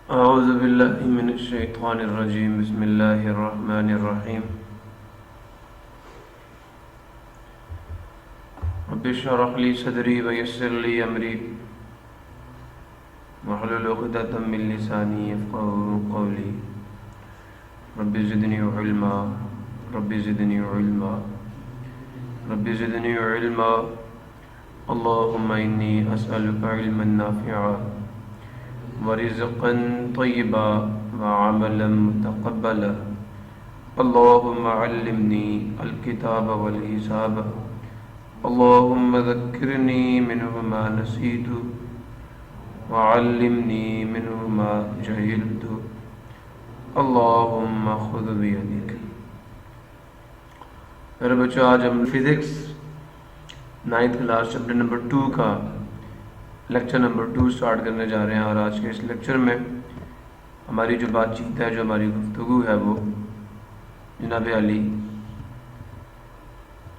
अऊज़ु बिल्लाहि मिनश्शैतानिर रजीम बिस्मिल्लाहिर रहमानिर रहीम रब्बि इश्रह ली सदरी व यस्सिर ली अमरी वहलुल उक़दतम मिन लिसानी यफ़क़हू क़ौली रब्बि ज़िदनी इल्मा रब्बि ज़िदनी इल्मा रब्बि ज़िदनी इल्मा अल्लाहुम्मा इन्नी अस्अलुका इल्मन नाफ़िअ व रिज़्क़न तय्यबा व अमलन मुतक़ब्बला अल्लाहुम्मा अल्लिमनी अल-किताब वल हिसाब अल्लाहुम्मा ज़क्किरनी मिन्हु मा नसीतु व अल्लिमनी मिन्हु मा जहिलतु अल्लाहुम्मा खुज़ बियदिक। मेरे बच्चों, आज हम physics 9th class chapter number 2 का लेक्चर नंबर 2 स्टार्ट करने जा रहे हैं। और आज के इस लेक्चर में हमारी जो बातचीत है, जो हमारी गुफ्तगू है, वो जनाब अली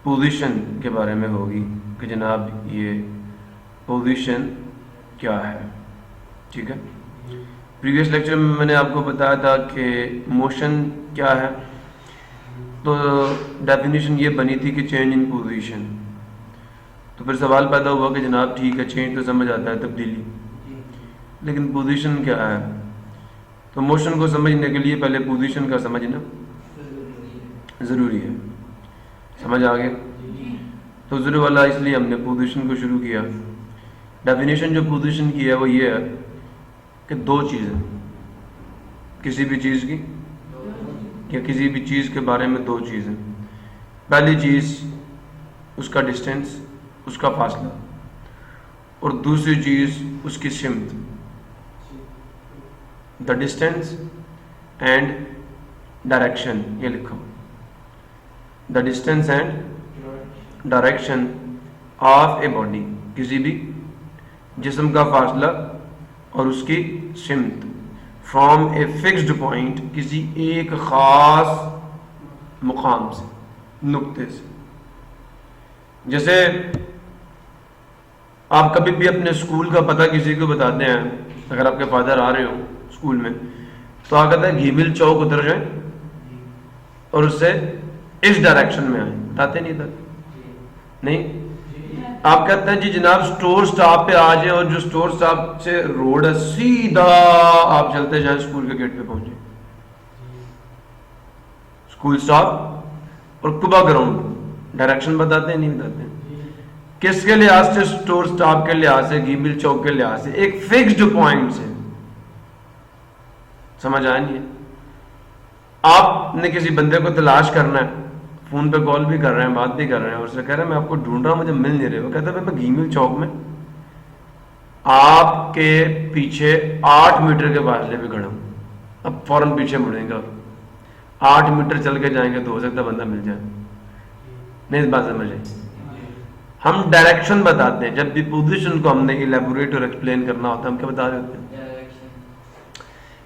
पोजीशन के बारे में होगी कि जनाब ये पोजीशन क्या है। ठीक है, प्रीवियस लेक्चर में मैंने आपको बताया था कि मोशन क्या है, तो डेफिनेशन ये बनी थी कि चेंज इन पोजीशन। तो फिर सवाल पैदा हुआ कि जनाब ठीक है, चेंज तो समझ आता है, तब्दीली, लेकिन पोजीशन क्या है। तो मोशन को समझने के लिए पहले पोजीशन का समझना ज़रूरी है। समझ आ गया? तो ज़रूर वाला इसलिए हमने पोजीशन को शुरू किया। डेफिनेशन जो पोजीशन की है वो ये है कि दो चीज़ें, किसी भी चीज़ की या किसी भी चीज़ के बारे में दो चीज़ें। पहली चीज़ उसका डिस्टेंस, उसका फासला, और दूसरी चीज़ उसकी सिमत। द डिस्टेंस एंड डायरेक्शन, ये लिखो, the distance and direction of a body, किसी भी जिस्म का फासला और उसकी सिमत, फ्रॉम ए फिक्स्ड पॉइंट, किसी एक ख़ास मुकाम से, नुक्ते से। जैसे आप कभी भी अपने स्कूल का पता किसी को बताते हैं, अगर आपके फादर आ रहे हो स्कूल में, तो आप कहते हैं घीमिल चौक उतर जाए और उससे इस डायरेक्शन में आए, बताते नहीं था? नहीं, आप कहते हैं जी जनाब स्टोर स्टॉप पे आ जाए, और जो स्टोर स्टॉप से रोड है सीधा आप चलते जाए स्कूल के गेट पे पहुंचे। स्कूल स्टॉप और कुबा ग्राउंड डायरेक्शन बताते हैं, नहीं बताते? किसके लिहाज से? स्टोर स्टॉप के लिहाज से, गीमिल चौक के लिहाज से, एक फिक्स्ड पॉइंट से। समझ आया नहीं है? आपने किसी बंदे को तलाश करना है, फोन पे कॉल भी कर रहे हैं, बात भी कर रहे हैं, और उससे कह रहे हैं मैं आपको ढूंढ रहा हूं, मुझे मिल नहीं रहे। वो कहता है मैं गीमिल चौक में आपके पीछे 8 मीटर के फासले पे खड़ा हूं, अब फौरन पीछे मुड़ेंगे, 8 मीटर चल के जाएंगे तो हो सकता है बंदा मिल जाए। नहीं, इस बात समझ आई? हम डायरेक्शन बताते हैं। जब भी पोजीशन को हमने इलेबोरेट और एक्सप्लेन करना होता है, हम क्या बता रहे होते हैं?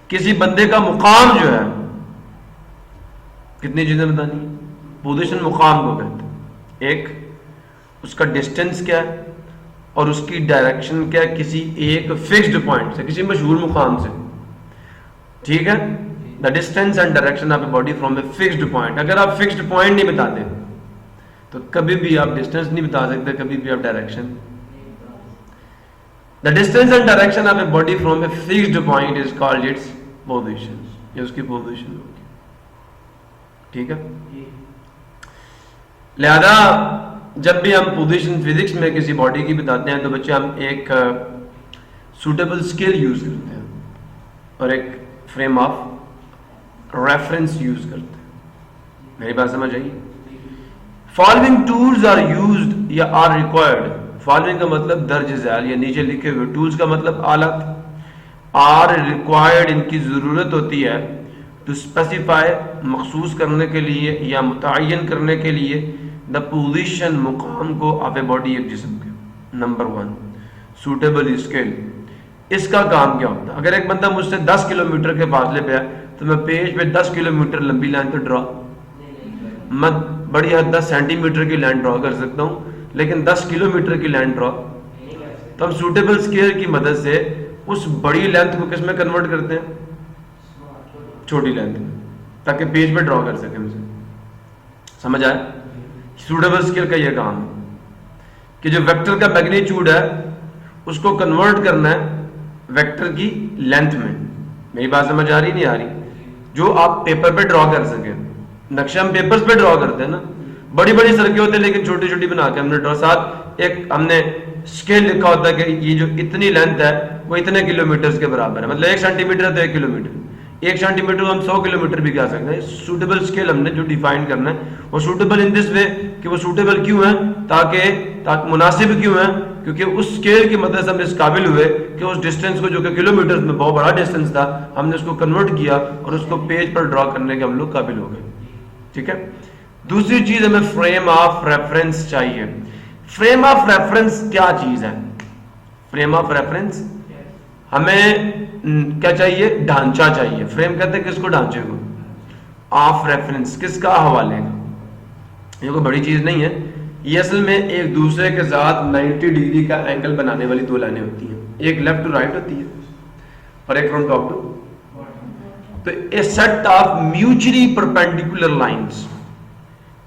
किसी बंदे का मुकाम जो है, कितनी चीजें बतानी है? पोजीशन मुकाम को कहते हैं। एक उसका डिस्टेंस क्या है और उसकी डायरेक्शन क्या है, किसी एक फिक्स्ड पॉइंट से, किसी मशहूर मुकाम से। ठीक है, the distance and direction of a body from a fixed point. अगर आप फिक्स्ड पॉइंट नहीं बताते तो कभी भी आप डिस्टेंस नहीं बता सकते, कभी भी आप direction. The distance and direction of a body from a fixed point is called its position, ये उसकी पोजीशन होगी। ठीक है, लिहाजा जब भी हम पोजीशन फिजिक्स में किसी बॉडी की बताते हैं तो बच्चे हम एक सूटेबल स्केल यूज करते हैं और एक फ्रेम ऑफ रेफरेंस यूज करते हैं। मेरी बात समझ आई? फॉलोइंग टूल्स आर यूज्ड या आर रिक्वायर्ड। फॉलोइंग का मतलब दर्ज झैल या नीचे लिखे हुए, टूल्स का मतलब आलत। आर रिक्वायर्ड, इनकी जरूरत होती है, टू स्पेसिफाई, मखसूस करने के लिए या मुतय्यन करने के लिए, द पोजीशन, मुकाम को, ऑफ ए बॉडी, एक जिस्म के। Number 1 suitable scale. इसका काम क्या होता है? अगर एक बंदा मुझसे 10 किलोमीटर के फासले पे है तो मैं पेज पे 10 किलोमीटर लंबी लाइन तो ड्रॉ, मैं बड़ी हद 10 सेंटीमीटर की लाइन ड्रॉ कर सकता हूँ, लेकिन 10 किलोमीटर की लाइन ड्रॉ। तो हम सूटेबल स्केल की मदद से उस बड़ी लेंथ को किस में कन्वर्ट करते हैं? छोटी लेंथ में, ताकि पेज पे ड्रॉ कर सके उसे। समझ आए? सूटेबल स्केल का यह काम है कि जो वेक्टर का मैग्नीट्यूड है उसको कन्वर्ट करना है वेक्टर की लेंथ में। मेरी बात समझ आ रही नहीं आ रही? जो आप पेपर पे ड्रॉ कर सके। नक्शा हम पेपर्स पे ड्रॉ करते हैं ना, बड़ी बड़ी सड़कें होती है लेकिन छोटी छोटी बना के हमने ड्रॉ, साथ एक हमने स्केल लिखा होता है कि ये जो इतनी लेंथ है वो इतने किलोमीटर के बराबर है, मतलब 1 सेंटीमीटर है तो 1 किलोमीटर, 1 सेंटीमीटर हम 100 किलोमीटर भी कह सकते हैं। सूटेबल स्केल हमने जो डिफाइन करना है वो सूटेबल इन दिस वे कि वो सूटेबल क्यों है, ताकि मुनासिब क्यों है, क्योंकि उस स्केल की मदद से हम इस काबिल हुए कि उस डिस्टेंस को, जो कि किलोमीटर में बहुत बड़ा डिस्टेंस था, हमने उसको कन्वर्ट किया और उसको पेज पर ड्रॉ करने के हम लोग काबिल हो गए। ठीक है। दूसरी चीज हमें फ्रेम ऑफ रेफरेंस चाहिए। फ्रेम ऑफ रेफरेंस क्या चीज है? फ्रेम ऑफ रेफरेंस हमें क्या चाहिए? ढांचा चाहिए। फ्रेम कहते हैं किसको? ढांचे को। ऑफ रेफरेंस किसका? हवाले का। ये कोई बड़ी चीज नहीं है, ये असल में एक दूसरे के साथ 90 डिग्री का एंगल बनाने वाली दो लाइनें होती हैं, एक लेफ्ट टू राइट होती है और एक फ्रॉम टॉप टू। तो a set of mutually perpendicular lines,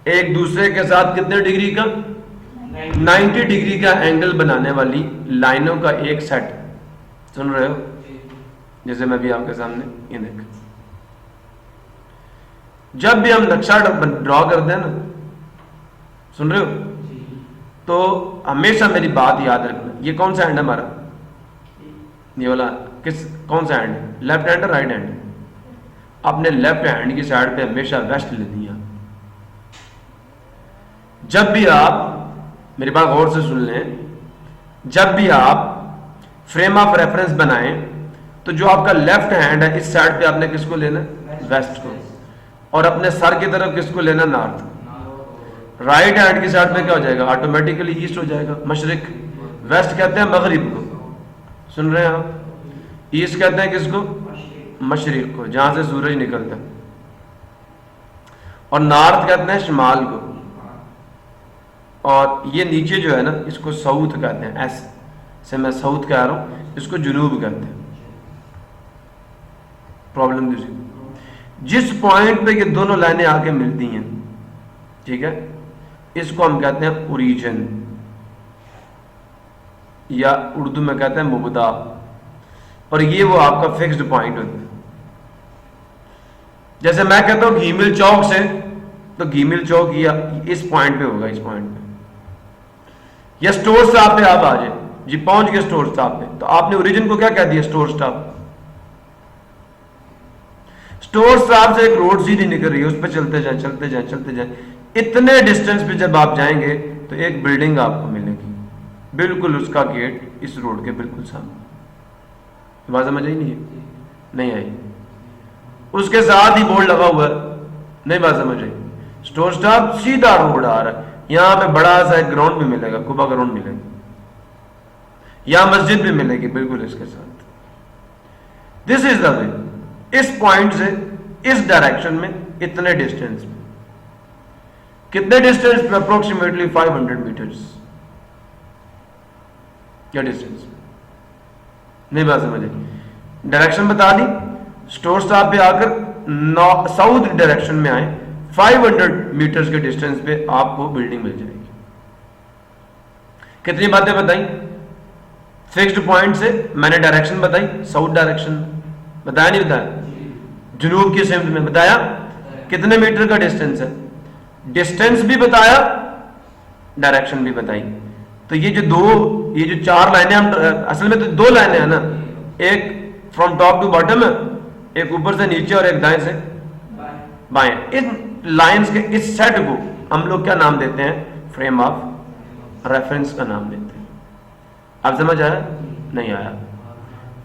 एक दूसरे के साथ कितने डिग्री का? 90 डिग्री का एंगल बनाने वाली लाइनों का एक सेट। सुन रहे हो? जैसे मैं भी आपके सामने ये देख, जब भी हम नक्शा ड्रॉ करते हैं ना, सुन रहे हो, तो हमेशा मेरी बात याद रखना, ये कौन सा हैंड है हमारा? ये वाला कौन सा हैंड है? लेफ्ट हैंड और राइट हैंड? अपने लेफ्ट हैंड की साइड पे हमेशा वेस्ट लेनी है। जब भी आप, मेरी बात गौर से सुन लें, जब भी आप फ्रेम ऑफ रेफरेंस बनाएं तो जो आपका लेफ्ट हैंड है इस साइड पे आपने किसको लेना? वेस्ट को। और अपने सर की तरफ किसको लेना? नॉर्थ। राइट हैंड की साइड पे क्या हो जाएगा? ऑटोमेटिकली ईस्ट हो जाएगा, मशरिक। वेस्ट कहते हैं मगरिब को, सुन रहे हैं आप? ईस्ट कहते हैं किसको? मशरिक को, जहां से सूरज निकलता है। और नॉर्थ कहते हैं शिमाल को। और ये नीचे जो है ना, इसको साउथ कहते हैं। एस से मैं साउथ कह रहा हूं, इसको जुनूब कहते हैं। प्रॉब्लम दूसरी, जिस पॉइंट पे ये दोनों लाइनें आके मिलती हैं, ठीक है, इसको हम कहते हैं ओरिजिन, या उर्दू में कहते हैं मुबदा। और ये वो आपका फिक्स्ड पॉइंट होता है। जैसे मैं कहता हूं घीमिल चौक से, तो घीमिल चौक या इस पॉइंट पे होगा, इस पॉइंट पे। या स्टोर स्टॉप पे आप आ जाए जी, पहुंच गए स्टोर स्टॉप पे, तो आपने ओरिजिन को क्या कह दिया? Store stop. स्टोर स्टॉप से एक रोड सीधी निकल रही है, उस पर चलते जाए चलते जाए चलते जाए, इतने डिस्टेंस पे जब आप जाएंगे तो एक बिल्डिंग आपको मिलेगी, बिल्कुल उसका गेट इस रोड के बिल्कुल सामने। बात समझ आई नहीं आई? उसके साथ ही बोर्ड लगा हुआ है, नहीं बात समझ आई? स्टोर स्टॉप, सीधा रोड आ रहा है, यहां पे बड़ा सा एक ग्राउंड भी मिलेगा, कुबा ग्राउंड मिलेगा, यहां मस्जिद भी मिलेगी बिल्कुल इसके साथ। This is the way. इस पॉइंट से इस डायरेक्शन में इतने डिस्टेंस में, कितने डिस्टेंस पे? Approximately 500 meters. क्या डिस्टेंस? नहीं बात समझ आई? डायरेक्शन बता दी, स्टोर स्टॉप पे आकर साउथ डायरेक्शन में आए, 500 मीटर्स के डिस्टेंस पे आपको बिल्डिंग मिल जाएगी। कितनी बातें बताई? फिक्स्ड पॉइंट से मैंने डायरेक्शन बताई, साउथ डायरेक्शन बताया नहीं बताया? जुनूब की सिमत में बताया कितने मीटर का डिस्टेंस है, डिस्टेंस भी बताया, डायरेक्शन भी बताई। तो ये जो चार लाइनें, हम असल में तो दो लाइनें हैं ना, एक फ्रॉम टॉप टू बॉटम है, एक ऊपर से नीचे और एक दाएं से बाएं। इन लाइंस के इस सेट को हम लोग क्या नाम देते हैं? फ्रेम ऑफ रेफरेंस का नाम देते हैं। आप समझ आया? नहीं आया?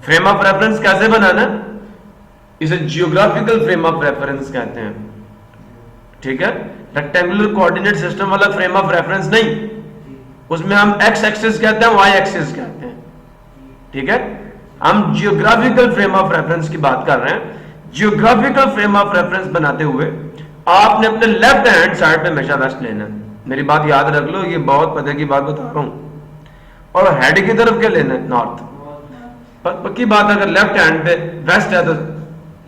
फ्रेम ऑफ रेफरेंस कैसे बनाना? इसे जियोग्राफिकल फ्रेम ऑफ रेफरेंस कहते हैं। ठीक है, रेक्टेंगुलर कोऑर्डिनेट सिस्टम वाला फ्रेम ऑफ रेफरेंस नहीं, उसमें हम एक्स एक्सिस कहते हैं, वाई एक्सिस कहते हैं। ठीक है, हम जियोग्राफिकल फ्रेम ऑफ रेफरेंस की बात कर रहे हैं। जियोग्राफिकल फ्रेम ऑफ रेफरेंस बनाते हुए आपने अपने लेफ्ट हैंड साइड पे हमेशा वेस्ट लेना है। मेरी बात याद रख लो, ये बहुत पते की बात बता रहा हूं। और हेड की तरफ क्या लेना है? नॉर्थ। पक्की बात, अगर लेफ्ट हैंड पे वेस्ट है तो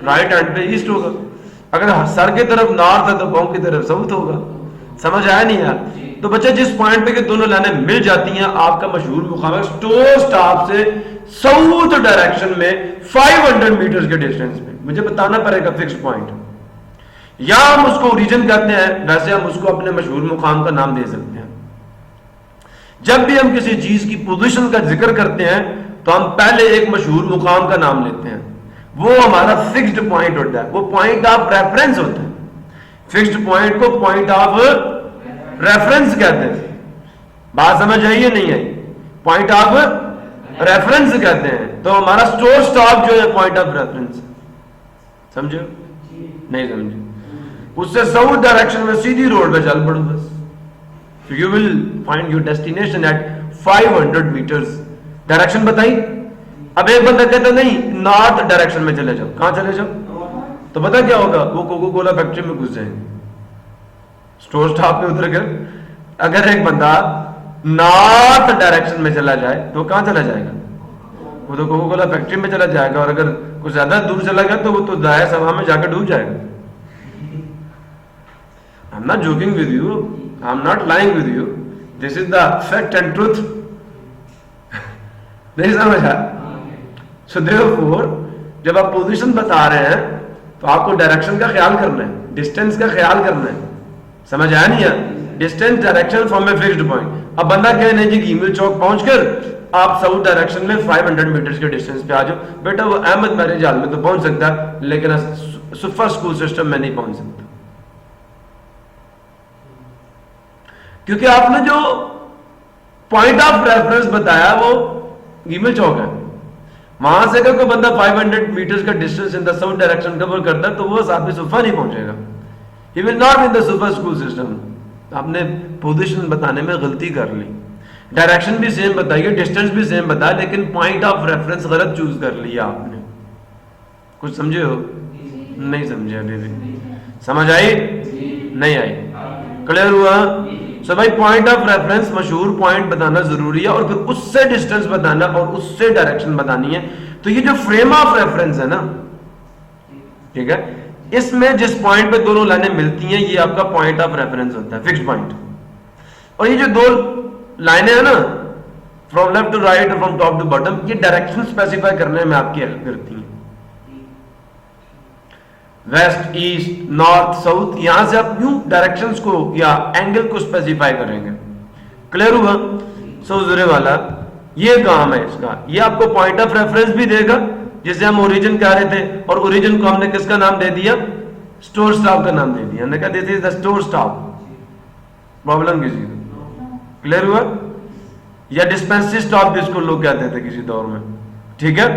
राइट हैंड पे ईस्ट होगा, अगर सर की तरफ नॉर्थ है तो पाँव की तरफ साउथ होगा। समझ आया नहीं यार? तो बच्चे जिस पॉइंट पे कि दोनों लाइनें मिल जाती हैं, आपका मशहूर मुकाम है स्टोर स्टॉप से साउथ डायरेक्शन में 500 मीटर के डिस्टेंस पे। मुझे बताना पड़ेगा फिक्स पॉइंट, या हम उसको ओरिजिन कहते हैं, वैसे हम उसको अपने मशहूर मुकाम का नाम दे सकते हैं। जब भी हम किसी चीज की पोजीशन का जिक्र करते हैं तो हम पहले एक मशहूर मुकाम का नाम लेते हैं, वो हमारा फिक्स्ड पॉइंट होता है, वो पॉइंट ऑफ रेफरेंस होता है। फिक्स्ड पॉइंट को पॉइंट ऑफ रेफरेंस कहते हैं। बात समझ आई है नहीं आई? पॉइंट ऑफ रेफरेंस कहते हैं। तो हमारा स्टोर स्टॉप जो है पॉइंट ऑफ रेफरेंस, समझो? नहीं समझे? उससे साउथ डायरेक्शन में सीधी रोड पे चल पड़ो बस, you will find your destination at 500 meters. Direction बताई। अब एक बंदा कहता नहीं नॉर्थ डायरेक्शन में चले जाओ, कहां चले जाओ? तो पता क्या होगा? वो कोको कोला फैक्ट्री में घुस जाएंगे, स्टोर स्टॉप पे उतर कर। अगर एक बंदा नॉर्थ डायरेक्शन में चला जाए तो कहां चला जाएगा? वो तो कोको कोला फैक्ट्री में चला जाएगा, और अगर कुछ ज्यादा दूर चला गया तो वो तो दाया सभा में जाकर डूब जाएगा। I am not joking with you, I am not lying with you, this is the fact and truth. नहीं समझा? सो देयरफॉर जब आप पोजीशन बता रहे हैं तो आपको डायरेक्शन का ख्याल करना है, डिस्टेंस का ख्याल करना है। समझ आया नहीं है? Distance direction from a fixed point. अब बंदा कहे नहीं जी ईमेल चौक पहुंचकर आप साउथ डायरेक्शन में 500 मीटर के डिस्टेंस पे आ जाओ। बेटा वो अहमद मैरिज हॉल में तो पहुंच सकता है, लेकिन सुपर स्कूल सिस्टम में नहीं पहुंच सकता, क्योंकि आपने जो पॉइंट ऑफ रेफरेंस बताया वो ईमेल चौक है। वहां से अगर कोई बंदा 500 मीटर का distance in the south direction cover करता है तो वो साहब सुफा नहीं पहुंचेगा, he will not in the super school system. आपने पोजीशन बताने में गलती कर ली, डायरेक्शन भी सेम बताई, डिस्टेंस भी सेम बताया, लेकिन पॉइंट ऑफ रेफरेंस गलत चूज कर लिया आपने। कुछ समझे हो? नहीं समझे अभी भी? समझ आई? नहीं आई? क्लियर हुआ? सो भाई पॉइंट ऑफ रेफरेंस मशहूर पॉइंट बताना जरूरी है, और फिर उससे डिस्टेंस बताना और उससे डायरेक्शन बतानी है। तो ये जो फ्रेम ऑफ रेफरेंस है ना, ठीक है, इसमें जिस पॉइंट पे दोनों लाइनें मिलती हैं ये आपका पॉइंट ऑफ रेफरेंस होता है, फिक्स्ड पॉइंट। और ये जो दो लाइनें हैं ना, फ्रॉम लेफ्ट टू राइट और फ्रॉम टॉप टू बॉटम, ये डायरेक्शन स्पेसिफाई करने में आपकी हेल्प करती हैं। वेस्ट, ईस्ट, नॉर्थ, साउथ, यहां से आप यूं डायरेक्शंस को या एंगल को स्पेसिफाई करेंगे। क्लियर हुआ? सो जुरे वाला ये काम है इसका। ये आपको पॉइंट ऑफ रेफरेंस भी देगा, जिसे हम ओरिजिन कह रहे थे, और ओरिजिन को हमने किसका नाम दे दिया? स्टोर स्टॉप का नाम दे दिया। हमने कहा this is the store stop. Problem किसी को? क्लियर हुआ? या डिस्पेंसरी स्टॉप जिसको लोग कहते थे किसी दौर में, ठीक है।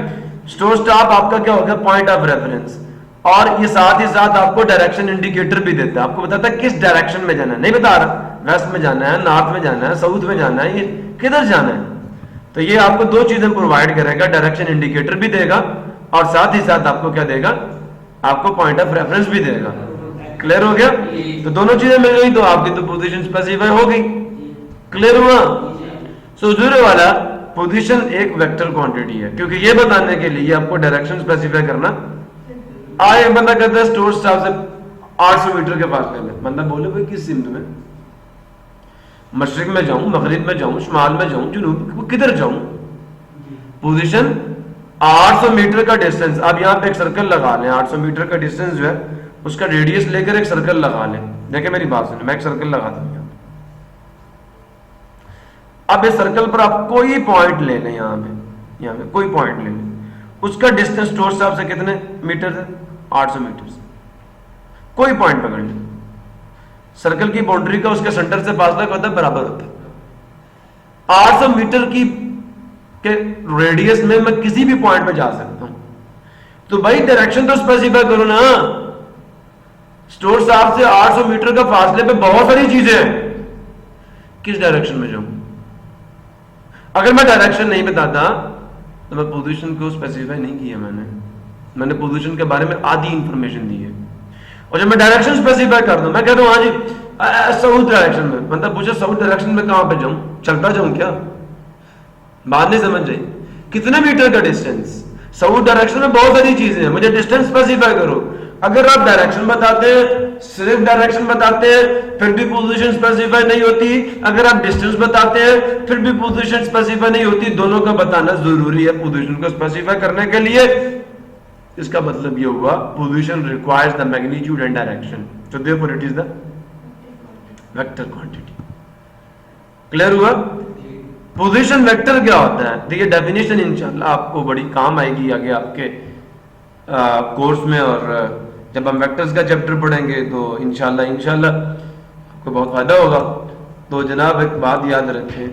स्टोर स्टॉप आपका क्या होगा? Point of reference. और ये साथ ही साथ आपको डायरेक्शन इंडिकेटर भी देता है, आपको बताता है किस डायरेक्शन में जाना है। नहीं बता रहा वेस्ट में जाना है, नॉर्थ में जाना है, साउथ में जाना है, ये किधर जाना है। तो ये आपको दो चीजें प्रोवाइड करेगा, डायरेक्शन इंडिकेटर भी देगा और साथ ही साथ आपको क्या देगा? आपको पॉइंट ऑफ रेफरेंस भी देगा। क्लियर हो गया? तो दोनों चीजें मिल गई तो आपकी तो पोजीशन स्पेसिफाई हो गई। क्लियर हुआ? सो जीरो वाला पोजीशन एक वेक्टर क्वांटिटी है, क्योंकि ये बताने के लिए आपको डायरेक्शन स्पेसिफाई करना। आए बंदा कहता है स्टोर स्टॉप से 800 मीटर के फासले में। बंदा बोले भाई किस सिमत में? मशरिक में जाऊं, मगरिब में जाऊं, शुमाल में जाऊं, जुनूब, किधर जाऊं? पोजीशन 800 मीटर का डिस्टेंस। अब यहां पे एक सर्कल लगा लें, 800 मीटर का डिस्टेंस जो है उसका रेडियस लेकर एक सर्कल लगा लें। देखिए मेरी बात सुनिए, मैं एक सर्कल लगाता हूं। अब इस सर्कल पर आप कोई पॉइंट ले लें, यहाँ पे कोई पॉइंट ले लें, उसका डिस्टेंस स्टोर स्टॉप से कितने मीटर है? 800 मीटर। कोई पॉइंट पकड़ लें, सर्कल की बाउंड्री का उसके सेंटर से फासला क्या होता है? बराबर होता है। 800 मीटर की के रेडियस में मैं किसी भी पॉइंट पे जा सकता हूं। तो भाई डायरेक्शन तो स्पेसिफाई करो ना। स्टोर स्टॉप से 800 मीटर का फासले पे बहुत सारी चीजें हैं, किस डायरेक्शन में जाऊं? अगर मैं डायरेक्शन नहीं बताता तो मैं पोजीशन को स्पेसिफाई नहीं किया। मैंने पोजीशन के बारे में आधी इंफॉर्मेशन दी है। और जब मैं डायरेक्शन स्पेसिफाई कर दूं, मैं कहता हूं हाँ जी साउथ डायरेक्शन में, बंदा पूछे साउथ डायरेक्शन में कहां पे जाऊं? चलता जाऊं क्या? बात नहीं समझ जाए। कितने मीटर का डिस्टेंस। साउथ डायरेक्शन में बहुत सारी चीजें हैं, मुझे डिस्टेंस स्पेसिफाई करो। अगर आप डायरेक्शन बताते हैं, सिर्फ डायरेक्शन बताते हैं, फिर भी पोजीशन स्पेसिफाई नहीं होती। अगर आप डिस्टेंस बताते हैं फिर भी पोजीशन स्पेसिफाई नहीं होती। दोनों का बताना जरूरी है पोजीशन को स्पेसिफाई करने के लिए। इसका मतलब ये हुआ position requires the magnitude and direction, so therefore it is the vector quantity. Clear हुआ? पोजीशन वेक्टर क्या होता है? देखिए डेफिनेशन इंशाल्लाह आपको बड़ी काम आएगी आगे आपके कोर्स में, और जब हम वेक्टर्स का चैप्टर पढ़ेंगे तो इंशाल्लाह आपको बहुत फायदा होगा। तो जनाब एक बात याद रखें,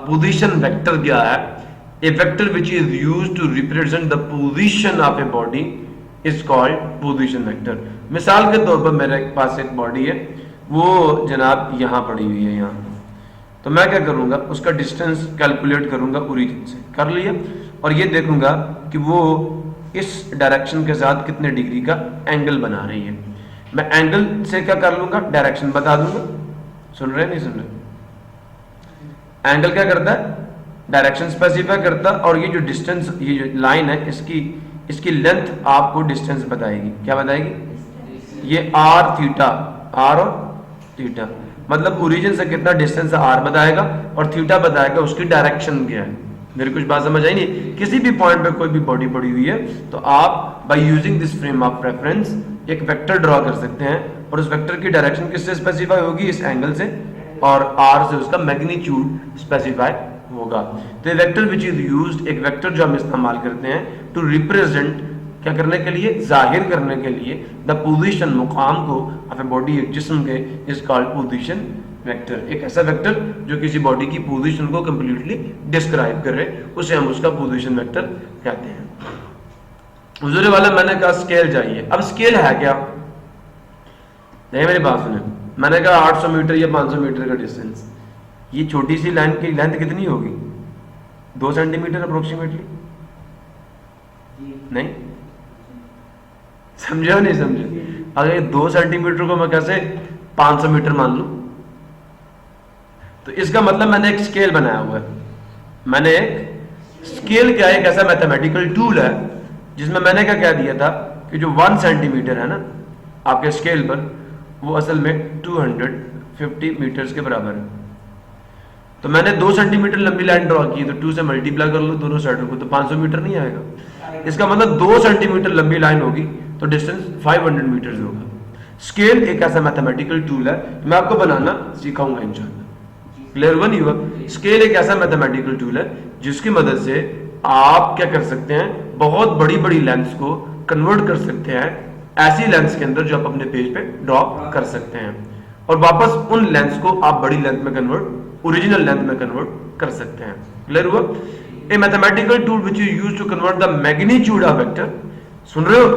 पोजीशन वेक्टर क्या है? A vector which is used to represent the position of a body is called position vector। मिसाल के तौर पर मेरे पास एक बॉडी है, वो जनाब यहाँ पड़ी हुई है यहाँ, तो मैं क्या करूँगा, उसका डिस्टेंस कैलकुलेट करूँगा ओरिजिन से, कर लिया, और ये देखूंगा कि वो इस डायरेक्शन के साथ कितने डिग्री का एंगल बना रही है। मैं एंगल से क्या कर लूँगा, डायरेक्शन बता दूंगा। सुन रहे नहीं सुन रहे? एंगल क्या करता है, डायरेक्शन स्पेसिफाई करता, और ये जो डिस्टेंस, ये जो लाइन है, इसकी लेंथ आपको डिस्टेंस बताएगी। क्या बताएगी? ये आर थीटा, आर और थीटा, मतलब ओरिजिन से कितना डिस्टेंस आर बताएगा और थीटा बताएगा उसकी डायरेक्शन क्या है। मेरी कुछ बात समझ आई नहीं? किसी भी पॉइंट पे कोई भी बॉडी पड़ी हुई है तो आप by using this frame of reference एक वेक्टर ड्रॉ कर सकते हैं, और उस वेक्टर की डायरेक्शन किससे स्पेसिफाई होगी? इस एंगल से, और आर से उसका मैग्नीट्यूड स्पेसिफाई होगा। तो ये वेक्टर विच इज यूज्ड, एक वेक्टर जो हम इस्तेमाल करते हैं टू रिप्रेजेंट, क्या करने के लिए? जाहिर करने के लिए द पोजीशन, मुकाम को ऑफ ए बॉडी, एक जिस्म के, इज कॉल्ड पोजीशन वेक्टर। एक ऐसा वेक्टर जो किसी बॉडी की पोजीशन को कंप्लीटली डिस्क्राइब करे, उसे हम उसका पोजीशन वेक्टर कहते हैं। हुजूर वाला मैंने कहा स्केल चाहिए। अब स्केल है क्या? नहीं, मेरी बात सुने, मैंने कहा 800 मीटर या 500 मीटर का डिस्टेंस, ये छोटी सी लाइन की लेंथ कितनी होगी? 2 सेंटीमीटर अप्रोक्सीमेटली। नहीं समझे? नहीं समझे? अगर 2 सेंटीमीटर को मैं कैसे 500 मीटर मान लूं, तो इसका मतलब मैंने एक स्केल बनाया हुआ है। मैंने एक स्केल क्या है, एक ऐसा मैथमेटिकल टूल है जिसमें मैंने क्या कह दिया था कि जो 1 सेंटीमीटर है ना आपके स्केल पर, वो असल में 250 मीटर्स के बराबर है। तो मैंने 2 सेंटीमीटर लंबी लाइन ड्रॉ की, तो 2 से मल्टीप्लाई कर लो दोनों साइडों को, तो 500 मीटर नहीं आएगा। इसका मतलब 2 सेंटीमीटर लंबी लाइन होगी तो डिस्टेंस 500 मीटर्स होगा। स्केल एक ऐसा मैथमेटिकल टूल है, मैं आपको बनाना सिखाऊंगा इंशाल्लाह। क्लियर हुआ नहीं हुआ? स्केल एक ऐसा मैथमेटिकल टूल है जिसकी मदद से आप क्या कर सकते हैं, बहुत बड़ी बड़ी लेंथ्स को कन्वर्ट कर सकते हैं ऐसी लेंथ्स के अंदर जो आप अपने पेज पे ड्रॉ कर सकते हैं, और वापस उन लेंथ्स को आप बड़ी लेंथ में कन्वर्ट, ओरिजिनल लेंथ में कन्वर्ट कर सकते हैं। क्लियर हुआ? A mathematical tool which is used to convert the magnitude of vector. सुन रहे हो?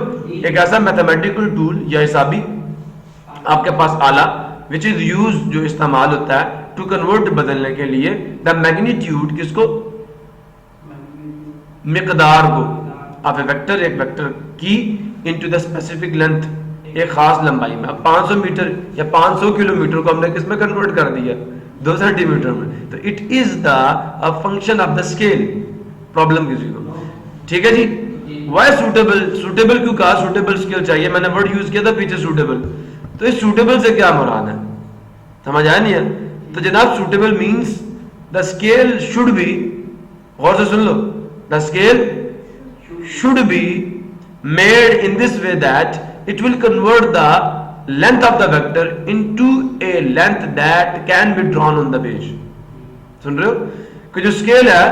एक ऐसा मैथमेटिकल टूल या हिसाबी आपके पास आला व्हिच इज यूज्ड, जो इस्तेमाल होता है टू कन्वर्ट, बदलने के लिए, द मैग्नीट्यूड, किसको? मिकदार को, ऑफ ए वेक्टर, एक वेक्टर की, इनटू द स्पेसिफिक लेंथ, एक खास लंबाई में। अब 500 मीटर या 500 किलोमीटर को हमने किसमें कन्वर्ट कर दिया? 2 सेंटीमीटर में। तो it is the function of the scale. Problem किसी को? ठीक है जी। Y suitable? सूटेबल क्यों कहा? सूटेबल स्केल चाहिए, मैंने वर्ड यूज किया था पीछे, सूटेबल। तो इस सूटेबल से क्या मुराद है? समझ आया नहीं है? तो जनाब suitable means the scale should be, गौर से सुन लो, the scale should be made in this way that it will convert the length of the vector into a length that can be drawn on the page. सुन रहे हो? कि जो scale है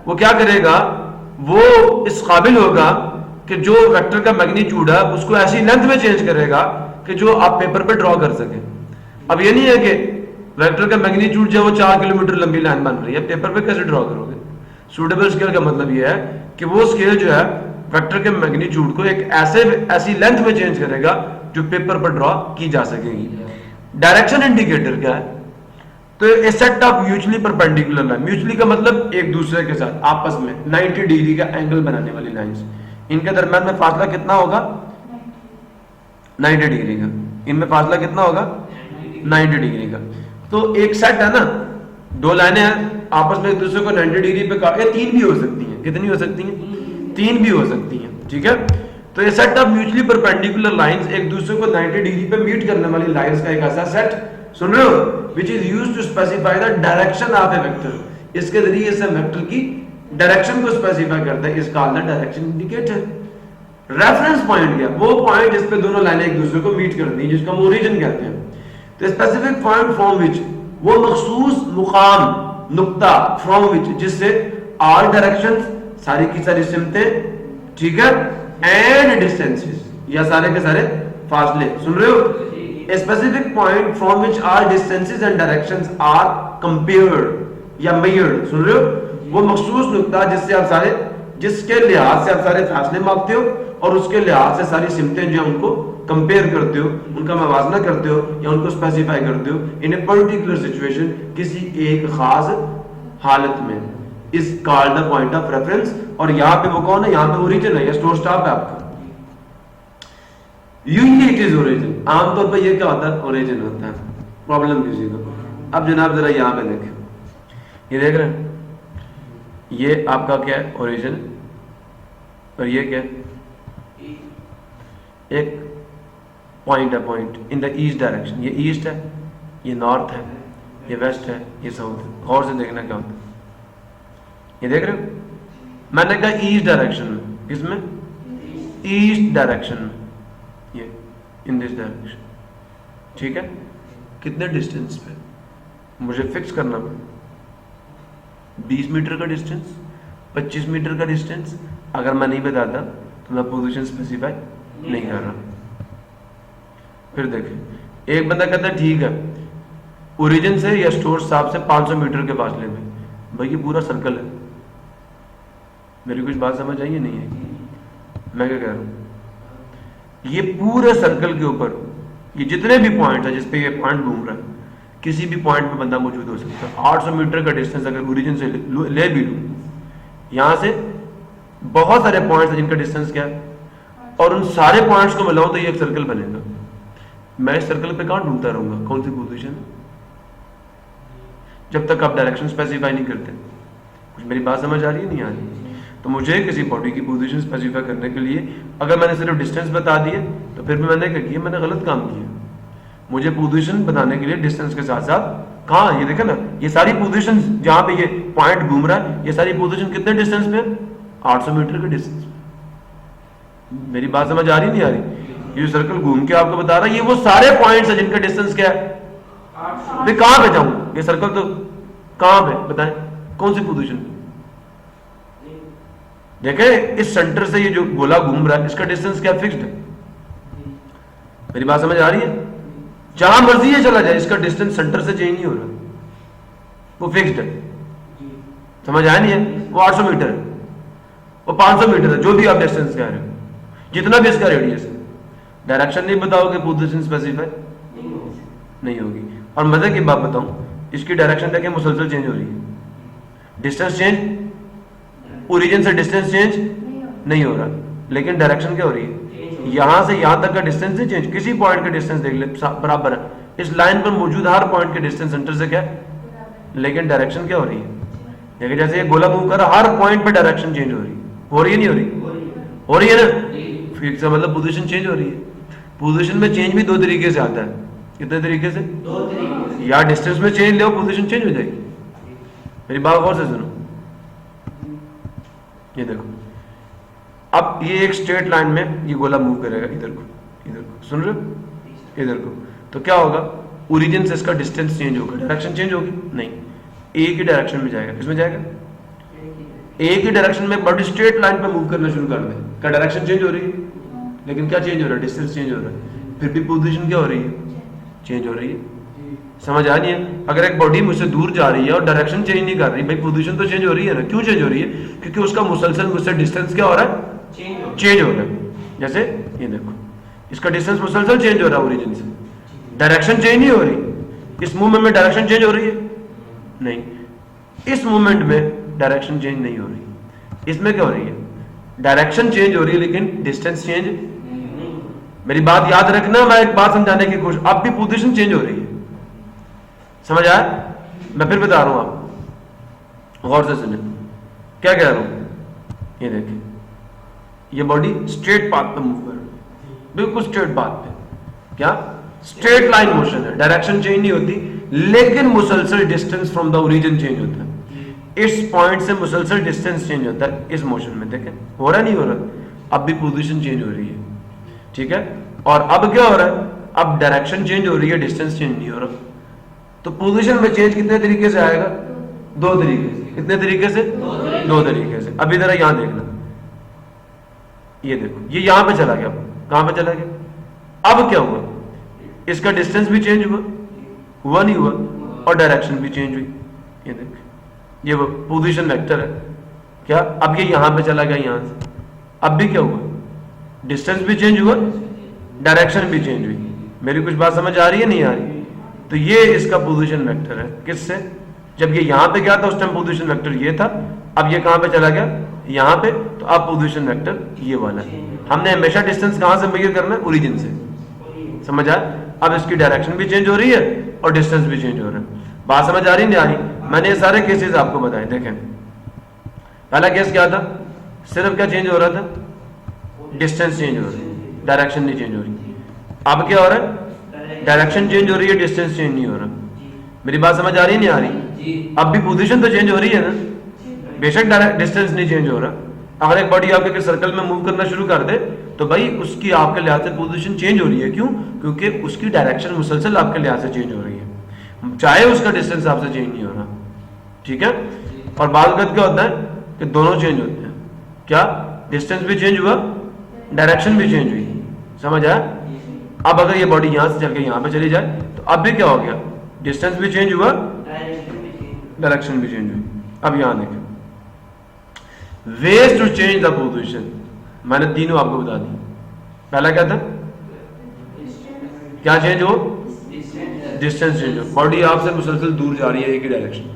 वो क्या करेगा, वो इस काबिल होगा कि जो वेक्टर का मैग्नीट्यूड है उसको ऐसी लेंथ में चेंज करेगा कि जो आप पेपर पे ड्रॉ कर सके। अब ये नहीं है कि वेक्टर का मैग्नीट्यूड जो है वो 4 किलोमीटर लंबी लाइन बन रही है, पेपर पे कैसे ड्रॉ करोगे? सूटेबल स्केल का मतलब ये है कि वो स्केल जो है वेक्टर के मैग्नीट्यूड को एक ऐसी लेंथ में चेंज करेगा जो पेपर पर ड्रॉ की जा सकेगी। डायरेक्शन इंडिकेटर क्या है? तो a set of mutually perpendicular line, mutually का मतलब एक दूसरे के साथ आपस में 90 डिग्री का एंगल बनाने वाली लाइंस, इनके दरम्यान में फासला कितना होगा? 90 डिग्री का। इनमें फासला कितना होगा? 90 डिग्री का। तो एक सेट है ना, दो लाइनें हैं आपस में एक दूसरे को 90 डिग्री पे काट, या तीन भी हो सकती हैं, कितनी हो सकती हैं, तीन भी हो सकती हैं, ठीक है। तो ये set of mutually perpendicular lines, एक दूसरे को 90 डिग्री पे मीट करने वाली लाइंस का एक ऐसा सेट, सुन रहे हो, which is used to specify the direction of a vector. इसके जरिए इस वेक्टर की डायरेक्शन को स्पेसिफाई करता है, is called the direction indicator. Reference point क्या, वो पॉइंट जिस पे दोनों लाइनें एक दूसरे को मीट करती हैं, जिसको हम ओरिजिन कहते हैं। तो स्पेसिफिक पॉइंट फ्रॉम विच, वो मखसूस मुकाम नुक्ता, फ्रॉम विच जिससे ऑल डायरेक्शंस, सारी की सारी सिमतें, ठीक है, एंड डिस्टेंसेस, या सारे के सारे फासले, सुन रहे हो, a specific point from which all distances and directions are compared या measured, सुन रहे हो, वो मखसूस नुक्ता जिससे आप सारे, जिसके लिहाज से आप सारे फासले मापते हो और उसके लिहाज से सारी सिमतें जो उनको कंपेयर करते हो, उनका मवाजना करते हो या उनको स्पेसिफाई करते हो इन ए पर्टिकुलर सिचुएशन, किसी एक खास हालत में, is called the point of reference. और यहाँ पे वो कौन है, यहाँ पे ओरिजिन है या स्टोर स्टॉप है आपका, यूजली इट इज ओरिजिन। आमतौर पर ये क्या होता है, ओरिजिन होता है, प्रॉब्लम किसी को। अब जनाब जरा यहाँ पे देखें, ये देख रहे हैं, ये आपका क्या है, ओरिजिन, और ये क्या है, एक पॉइंट है, point in the east direction, ये ईस्ट है, ये नॉर्थ है, ये वेस्ट है, ये साउथ है। गौर से देखना क्या होता है, ये देख रहे हो, मैंने कहा ईस्ट डायरेक्शन में, किसमें, ईस्ट डायरेक्शन में, ये इन दिस डायरेक्शन, ठीक है। कितने डिस्टेंस पे मुझे फिक्स करना पड़े, 20 मीटर का डिस्टेंस, 25 मीटर का डिस्टेंस, अगर मैं नहीं बताता तो मैं पोजीशन स्पेसिफाई नहीं कर रहा। फिर देखें, एक बंदा कहता है ठीक है, ओरिजिन से या स्टोर स्टॉप से 500 मीटर के फासले में, भाई ये पूरा सर्कल है, मेरी कुछ बात समझ आई है नहीं है, मैं क्या कह रहा हूं, ये पूरे सर्कल के ऊपर ये जितने भी पॉइंट है जिस पे ये पॉइंट घूम रहा है, किसी भी पॉइंट पे बंदा मौजूद हो सकता है। 800 मीटर का डिस्टेंस अगर ओरिजिन से ले भी लूं, यहां से बहुत सारे पॉइंट्स हैं जिनका डिस्टेंस क्या है, और उन सारे पॉइंट्स को मिलाऊं तो ये एक सर्कल बनेगा। मैं इस सर्कल पे कहां ढूंढता रहूंगा, कौन सी पोजीशन, जब तक आप डायरेक्शन स्पेसिफाई नहीं करते। कुछ मेरी बात समझ आ रही है नहीं आ रही? तो मुझे किसी बॉडी की पोजीशन स्पेसिफाई करने के लिए अगर मैंने सिर्फ डिस्टेंस बता दिए तो फिर भी मैंने क्या किया, मैंने गलत काम किया। मुझे पोजीशन बताने के लिए डिस्टेंस के साथ साथ कहाँ, ये देखा ना, ये सारी पोजीशन जहां पे ये पॉइंट घूम रहा है, ये सारी पोजीशन कितने डिस्टेंस पे, 800 मीटर के डिस्टेंस पे। मेरी बात समझ आ रही नहीं आ रही? ये सर्कल घूम के आपको बता रहा है, ये वो सारे पॉइंट्स है जिनका डिस्टेंस क्या है, मैं कहां पे जाऊं, ये सर्कल तो कहां पे बताएं, कौन सी पोजीशन पे। देखे, इस सेंटर से ये जो गोला घूम रहा है, इसका डिस्टेंस क्या फिक्स्ड है, मेरी बात समझ आ रही है? जहां मर्जी है चला जाए, इसका डिस्टेंस सेंटर से चेंज नहीं हो रहा, वो फिक्स्ड है। समझ आया नहीं है? वो 800 मीटर है, वो 500 मीटर है, जो भी आप डिस्टेंस कह रहे हो, जितना भी इसका रेडियस है। डायरेक्शन नहीं बताओगे, पोजीशन स्पेसिफाई नहीं होगी। और मजे की बात बताऊं, इसकी डायरेक्शन देखें मुसलसल चेंज हो रही है, डिस्टेंस चेंज, ओरिजिन से डिस्टेंस चेंज नहीं हो रहा, लेकिन डायरेक्शन क्या हो रही है, यहां से यहां तक का डिस्टेंस नहीं चेंज, किसी पॉइंट का डिस्टेंस देख ले बराबर है, इस लाइन पर मौजूद हर पॉइंट के डिस्टेंस सेंटर से क्या है, लेकिन डायरेक्शन क्या हो रही है, देखिए जैसे ये गोला मूव कर रहा, हर पॉइंट पे डायरेक्शन चेंज हो रही है नहीं हो रही, हो रही है ना, फिर से मतलब पोजीशन चेंज हो रही है। पोजीशन में चेंज भी दो तरीके से आता है, कितने तरीके से, दो तरीके से। या डिस्टेंस में चेंज ले, पोजीशन चेंज हो जाएगी। मेरी बात गौर से सुनो, ये देखो, अब ये एक स्ट्रेट लाइन में ये गोला मूव करेगा, इधर को, सुन रहे हो, इधर को, तो क्या होगा, ओरिजिन से इसका डिस्टेंस चेंज होगा, डायरेक्शन चेंज होगी नहीं, एक ही डायरेक्शन में जाएगा, किसमें जाएगा, एक ही डायरेक्शन में, बड़ी स्ट्रेट लाइन पे मूव करना शुरू कर दे, क्या डायरेक्शन चेंज हो रही है, लेकिन क्या चेंज हो रहा है, डिस्टेंस चेंज हो रहा है, फिर भी पोजीशन क्या हो रही है, चेंज हो रही है। समझ आ रही है? अगर एक बॉडी मुझसे दूर जा रही है और डायरेक्शन चेंज नहीं कर रही, भाई पोजीशन तो चेंज हो रही है ना, क्यों चेंज हो रही है, क्योंकि उसका मुसलसल मुझसे डिस्टेंस क्या हो रहा है, चेंज हो रहा है। जैसे ये देखो, इसका डिस्टेंस मुसलसल चेंज हो रहा है ओरिजिन से, डायरेक्शन चेंज नहीं हो रही। इस मूवमेंट में डायरेक्शन चेंज हो रही है नहीं, इस मूवमेंट में डायरेक्शन चेंज नहीं हो रही, इसमें क्या हो रही है, डायरेक्शन चेंज हो रही है लेकिन डिस्टेंस चेंज। मेरी बात याद रखना, मैं एक बात समझाने की कोशिश, अब भी पोजीशन चेंज हो रही है, समझ आया? मैं फिर बता रहा हूं आपको, गौर से सुने क्या कह रहा हूं। ये देखिए, ये बॉडी स्ट्रेट पाथ पे मूव कर रही है, बिल्कुल स्ट्रेट पाथ पे, क्या स्ट्रेट लाइन मोशन है, डायरेक्शन चेंज नहीं होती, लेकिन मुसलसल distance from the origin change होता है। इस पॉइंट से मुसलसल डिस्टेंस चेंज होता है इस मोशन में। देखें हो रहा नहीं हो रहा, अब भी पोजीशन चेंज हो रही है, ठीक है। और अब क्या हो रहा है, अब डायरेक्शन चेंज हो रही है, डिस्टेंस चेंज नहीं हो रहा। तो पोजीशन में चेंज कितने तरीके से आएगा, दो तरीके से। कितने तरीके से, दो तरीके से। अभी जरा यहां देखना, ये देखो, ये यहां पे चला गया, कहां पे चला गया, अब क्या हुआ, इसका डिस्टेंस भी चेंज हुआ नहीं हुआ, और डायरेक्शन भी चेंज हुई। ये देखो, ये वो पोजीशन वेक्टर है, क्या अब ये यहां पे चला गया यहां से, अब भी क्या हुआ, डिस्टेंस भी चेंज हुआ, डायरेक्शन भी चेंज हुई। मेरी कुछ बात समझ आ रही है, नहीं आ रही। तो ये इसका पोजीशन वेक्टर है, किससे, जब ये यहां पे गया था उस टाइम पोजीशन वेक्टर ये था, अब ये कहां पे चला गया, यहां पे, तो अब पोजीशन वेक्टर ये वाला है। हमने हमेशा डिस्टेंस कहां से मेजर करना है, ओरिजिन से, समझ आया। अब इसकी डायरेक्शन भी चेंज हो रही है और डिस्टेंस भी चेंज हो रहा है। बात समझ आ रही नहीं आ रही। मैंने ये सारे केसेस आपको बताए। देखें पहला केस क्या था, सिर्फ क्या चेंज हो रहा था, डिस्टेंस चेंज हो रही है, डायरेक्शन नहीं चेंज हो रही। अब क्या हो रहा है, डायरेक्शन चेंज हो रही है, डिस्टेंस चेंज नहीं हो रहा। मेरी बात समझ आ रही नहीं आ रही। अब भी पोजीशन तो चेंज हो रही है ना, बेशक डिस्टेंस नहीं चेंज हो रहा। अगर एक बॉडी आपके सर्कल में मूव करना शुरू कर दे तो भाई उसकी आपके लिहाज से पोजीशन चेंज हो रही है। क्यों, क्योंकि उसकी डायरेक्शन मुसलसल आपके लिहाज से चेंज हो रही है, चाहे उसका डिस्टेंस आपसे चेंज नहीं हो रहा, ठीक है। और बाद वक्त क्या होता है कि दोनों चेंज होते हैं, क्या डिस्टेंस भी चेंज हुआ, डायरेक्शन भी चेंज हुई, समझ आया। अब अगर ये बॉडी यहां से चल के यहां पे चली जाए तो अब भी क्या हो गया, डिस्टेंस भी चेंज हुआ, डायरेक्शन भी चेंज हुई। अब यहां देखें, ways to change the position, मैंने तीनों आपको बता दी। पहला क्या था, क्या चेंज हो, डिस्टेंस चेंज हो, बॉडी आपसे मुसलसल दूर जा रही है एक ही डायरेक्शन,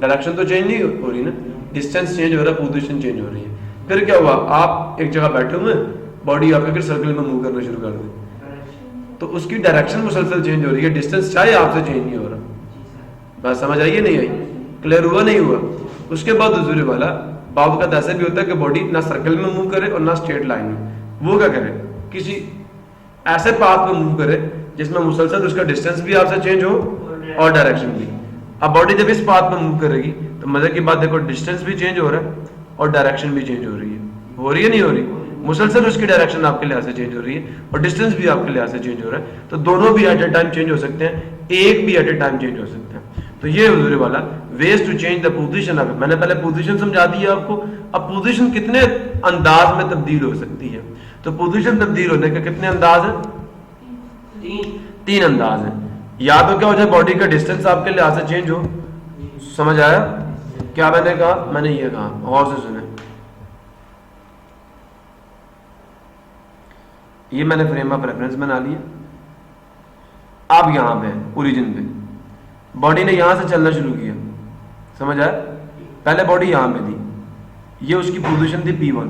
डायरेक्शन तो चेंज नहीं हो रही ना, डिस्टेंस चेंज हो रहा है, पोजीशन चेंज हो रही है। फिर क्या हुआ, आप एक जगह बैठे हुए, बॉडी आपके फिर सर्कल में मूव करना शुरू कर दे तो उसकी डायरेक्शन मुसलसल चेंज हो रही है, डिस्टेंस चाहे आपसे चेंज नहीं हो रहा। बात समझ आई नहीं आई, क्लियर हुआ नहीं हुआ। उसके बाद दूसरे वाला बाब का ऐसा भी होता है कि बॉडी ना सर्कल में मूव करे और ना स्ट्रेट लाइन में, वो क्या करे, किसी ऐसे पाथ में मूव करे जिसमें मुसलसल उसका डिस्टेंस भी आपसे चेंज हो और डायरेक्शन भी। अब बॉडी जब इस पाथ में मूव करेगी तो मजे की बात देखो, डिस्टेंस भी चेंज हो रहा है और डायरेक्शन भी चेंज हो रही है नहीं हो रही, मुसलसल उसकी डायरेक्शन आपके लिहाज से चेंज हो रही है और डिस्टेंस भी आपके लिहाज से चेंज हो रहा है। तो दोनों भी एट ए टाइम चेंज हो सकते हैं, एक भी एट ए टाइम चेंज हो सकता है। तो ये हुजूर वाला ways to change the position. अब मैंने पहले पोजीशन समझा दी है आपको। अब पोजीशन कितने अंदाज में तब्दील हो सकती है, तो पोजीशन तब्दील होने के कितने अंदाज हैं, तीन अंदाज हैं। या तो क्या हो जाए, बॉडी का डिस्टेंस आपके लिहाज से चेंज हो, समझ आया क्या मैंने कहा, मैंने ये कहा, और से सुने, ये मैंने फ्रेम ऑफ रेफरेंस बना लिया। अब यहां पे ओरिजिन पे बॉडी ने यहां से चलना शुरू किया, समझ आया। पहले बॉडी यहां पे थी, ये उसकी पोजीशन थी P1,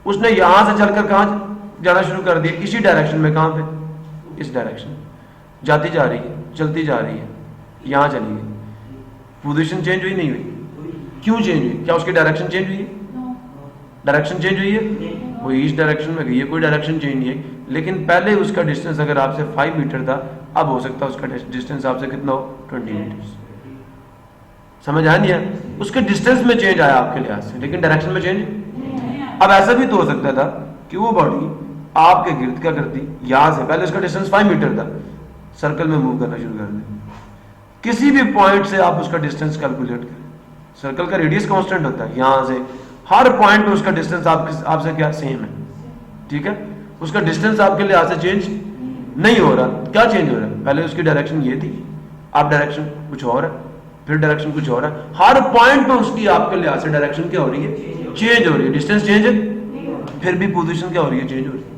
उसने यहां से चलकर कहां जाना शुरू कर दिया, इसी डायरेक्शन में, कहां पे, इस डायरेक्शन, जाती जा रही है, चलती जा रही है, यहां चली गई, पोजीशन चेंज हुई नहीं हुई, क्यों चेंज हुई, क्या उसकी डायरेक्शन चेंज हुई है, डायरेक्शन चेंज हुई है, वो इस डायरेक्शन में गई है, कोई डायरेक्शन चेंज नहीं है। लेकिन पहले उसका डिस्टेंस अगर आपसे 5 मीटर था, अब हो सकता है उसका डिस्टेंस आपसे कितना हो, 20 मीटर। समझ आ नहीं है, उसके डिस्टेंस में चेंज आया आपके लिहाज से, लेकिन डायरेक्शन में चेंज। अब ऐसा भी तो हो सकता था कि वो बॉडी आपके गिर्द क्या करती, यहां से पहले उसका डिस्टेंस 5 मीटर था, सर्कल में मूव करना शुरू कर दे, किसी भी पॉइंट से आप उसका डिस्टेंस कैलकुलेट करें, सर्कल का रेडियस कांस्टेंट होता है, यहां से हर पॉइंट पे उसका डिस्टेंस आपसे क्या सेम है, ठीक है। उसका डिस्टेंस आपके लिहाज से चेंज नहीं हो रहा, क्या चेंज हो रहा है, पहले उसकी डायरेक्शन ये थी, अब डायरेक्शन कुछ और है, फिर डायरेक्शन कुछ और है, हर पॉइंट पे उसकी आपके लिहाज से डायरेक्शन क्या हो रही है, चेंज हो रही है। डिस्टेंस चेंज है, फिर भी पोजीशन क्या हो रही है, चेंज हो रही है।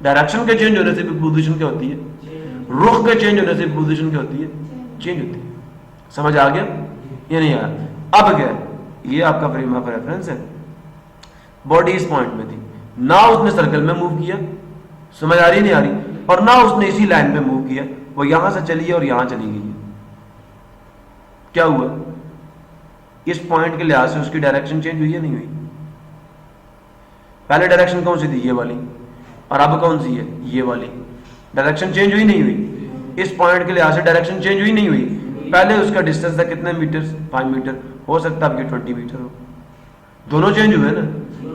डायरेक्शन के चेंज होने से भी पोजीशन क्या होती है, रुख के चेंज होने से पोजीशन क्या होती है, चेंज होती है। समझ आ गया ये नहीं आया। अब क्या है, ये आपका फ्रेम ऑफ रेफरेंस है, बॉडी इस पॉइंट में थी, ना उसने सर्कल में मूव किया, समझ आ रही नहीं आ रही, और ना उसने इसी लाइन पे मूव किया, वो यहां से चली है और यहां चली गई है, क्या हुआ, इस पॉइंट के लिहाज से उसकी डायरेक्शन चेंज हुई या नहीं हुई? पहले डायरेक्शन कौन सी थी, ये वाली, और अब कौन सी है, ये वाली। डायरेक्शन चेंज हुई नहीं हुई? इस पॉइंट के लिहाज से डायरेक्शन चेंज हुई नहीं हुई? पहले उसका डिस्टेंस था कितने मीटर, 5 मीटर, हो सकता है आपकी 20 मीटर हो। दोनों चेंज हुए ना।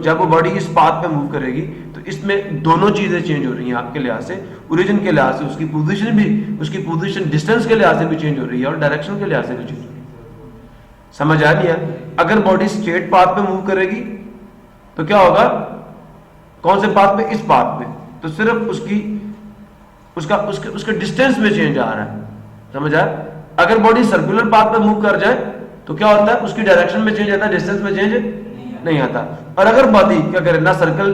जब वो बॉडी इस पाथ पे मूव करेगी तो इसमें दोनों चीजें चेंज हो रही हैं आपके लिहाज से, ओरिजिन के लिहाज से उसकी पोजीशन भी, उसकी पोजीशन डिस्टेंस के लिहाज से भी चेंज हो रही है और डायरेक्शन के लिहाज से भी चेंज हो रही है। समझ आ रही है? अगर बॉडी स्ट्रेट पाथ पे मूव करेगी तो क्या होगा, कौन से पाथ पे, इस पाथ पे, तो सिर्फ उसका डिस्टेंस में चेंज आ रहा है। समझ आया? अगर बॉडी सर्कुलर पाथ पे मूव कर जाए तो क्या होता है, उसकी डायरेक्शन में चेंज आता है, डिस्टेंस में चेंज नहीं आता। और अगर बॉडी क्या करे, ना सर्कल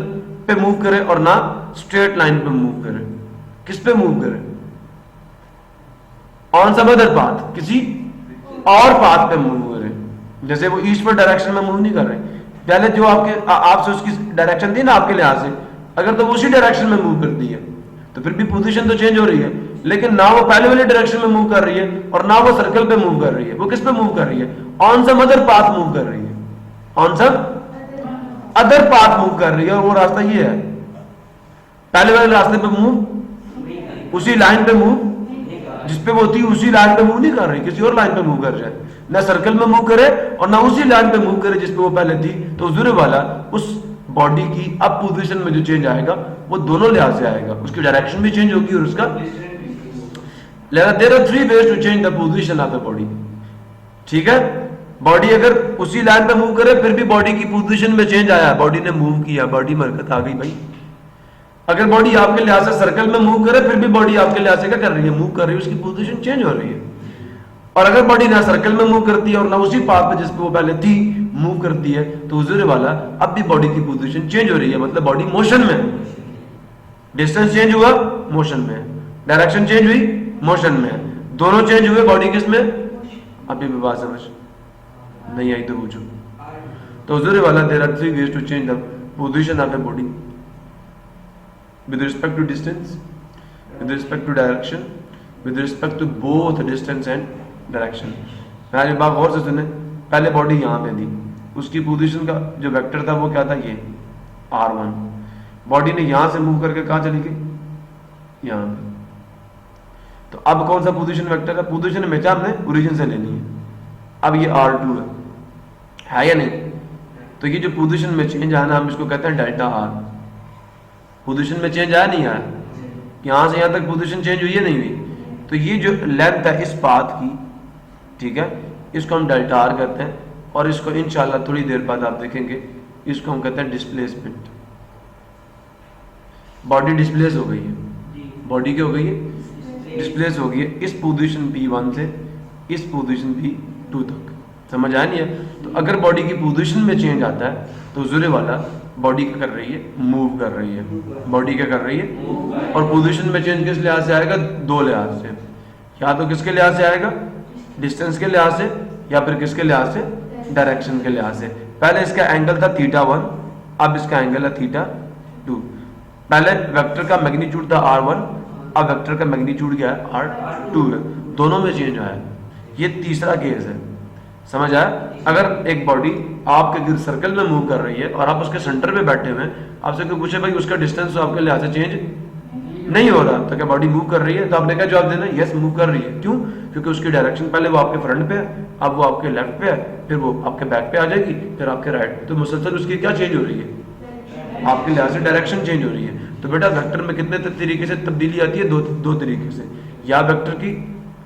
पे मूव करे और ना स्ट्रेट लाइन पे मूव करे, किस पे मूव करे, ऑन सम अदर पाथ, किसी और पाथ पे मूव करे। जैसे वो ईस्टवर्ड डायरेक्शन में मूव नहीं कर रहे, पहले जो आपसे उसकी डायरेक्शन थी ना आपके लिहाज से, अगर तो वो उसी डायरेक्शन में मूव करती है तो फिर भी पोजीशन तो चेंज हो रही है, लेकिन ना वो पहले वाली डायरेक्शन में मूव कर रही है और ना वो सर्कल पे मूव कर रही है। वो किस पे मूव कर रही है, on some other path move कर रही है, on some other path move कर रही है। और वो रास्ता ये है, पहले वाले रास्ते पे मूव, उसी लाइन पे मूव जिसपे वो थी, उसी लाइन पे मूव नहीं कर रही, किसी और लाइन पे मूव कर जाए, ना सर्कल में मूव करे और ना उसी लाइन पे मूव करे जिसपे वो पहले थी। तो जुरे वाला उस बॉडी की अब पोजीशन में जो चेंज आएगा वो दोनों लिहाज से आएगा, उसकी डायरेक्शन भी चेंज होगी और उसका there are 3 ways to change the position of the body. ठीक है, बॉडी अगर उसी लाइन पे मूव करे फिर भी बॉडी की पोजीशन में चेंज आया, बॉडी ने मूव किया, बॉडी में हरकत आ गई भाई। अगर बॉडी आपके लिहाज से सर्कल में मूव करे फिर भी बॉडी आपके लिहाज से क्या कर रही है, मूव कर रही है, उसकी पोजीशन चेंज हो रही है। और अगर बॉडी ना सर्कल में मूव करती है और ना उसी पाथ पे जिस पे वो पहले थी मूव करती है, तो उजरे वाला अब भी बॉडी की पोजीशन चेंज हो रही है, मतलब बॉडी मोशन में है। डिस्टेंस चेंज हुआ, मोशन में है, डायरेक्शन चेंज हुई, मोशन में है, दोनों चेंज हुए, बॉडी किस में? अभी भी बात समझ नहीं आई तो पूछो। तो उजरे वाला there are 3 ways to change the position of the body with respect to distance, with respect to direction, with respect to both distance and direction। मेरी बात गौर से सुने, पहले बॉडी यहाँ पे थी, उसकी पोजीशन का जो वेक्टर था वो क्या था, ये r1। बॉडी ने यहाँ से मूव करके कहाँ चली गई, यहाँ पे। तो अब कौन सा पोजीशन वेक्टर है, पोजीशन हमेशा हमने ओरिजिन से लेनी है। अब ये r2 है या नहीं? तो ये जो पोजीशन में चेंज आना, हम इसको कहते हैं डेल्टा r। पोजीशन में चेंज आया नहीं आया, यहां से यहां तक पोजीशन चेंज हुई है नहीं हुई? तो ये जो लेंथ है इस पाथ की, ठीक है, इसको हम डेल्टा आर कहते हैं। और इसको इंशाल्लाह थोड़ी देर बाद आप देखेंगे, इसको हम कहते हैं डिस्प्लेसमेंट। बॉडी डिस्प्लेस हो गई है, बॉडी क्या हो गई है, डिस्प्लेस हो गई है इस पोजीशन P1 से इस पोजीशन P2 तक। समझ आया नहीं है? तो अगर बॉडी की पोजीशन में चेंज आता है तो जुरे वाला बॉडी क्या कर रही है, मूव कर रही है, बॉडी क्या कर रही है। और पोजीशन में चेंज किस लिहाज से आएगा, 2 लिहाज से, या तो किसके लिहाज से आएगा, डिस्टेंस के लिहाज से, या फिर किसके लिहाज से, डायरेक्शन के लिहाज से। पहले इसका एंगल था θ1, अब इसका एंगल है θ2। पहले वेक्टर का मैग्नीट्यूड था r1, अब वेक्टर का मैग्नीट्यूड क्या है, r2 है। दोनों में चेंज आया, ये तीसरा केस है। समझ आया? अगर एक बॉडी आपके सर्कल में मूव कर रही है और आप उसके सेंटर पे बैठे हुए हैं, आपसे कोई पूछे भाई उसका डिस्टेंस तो आपके लिहाज से चेंज नहीं हो रहा, तो क्या बॉडी मूव कर रही है? तो आपने क्या जवाब देना, यस मूव कर रही है। क्यों? क्योंकि उसकी डायरेक्शन पहले वो आपके फ्रंट पे है, अब वो आपके लेफ्ट पे है, फिर वो आपके बैक पे आ जाएगी, फिर आपके राइट पे। तो मुसलसल उसकी क्या चेंज हो रही है, आपके लिहाज से डायरेक्शन चेंज हो रही है। तो बेटा वेक्टर में कितने तरीके से तब्दीली आती है, दो तरीके से, या वेक्टर की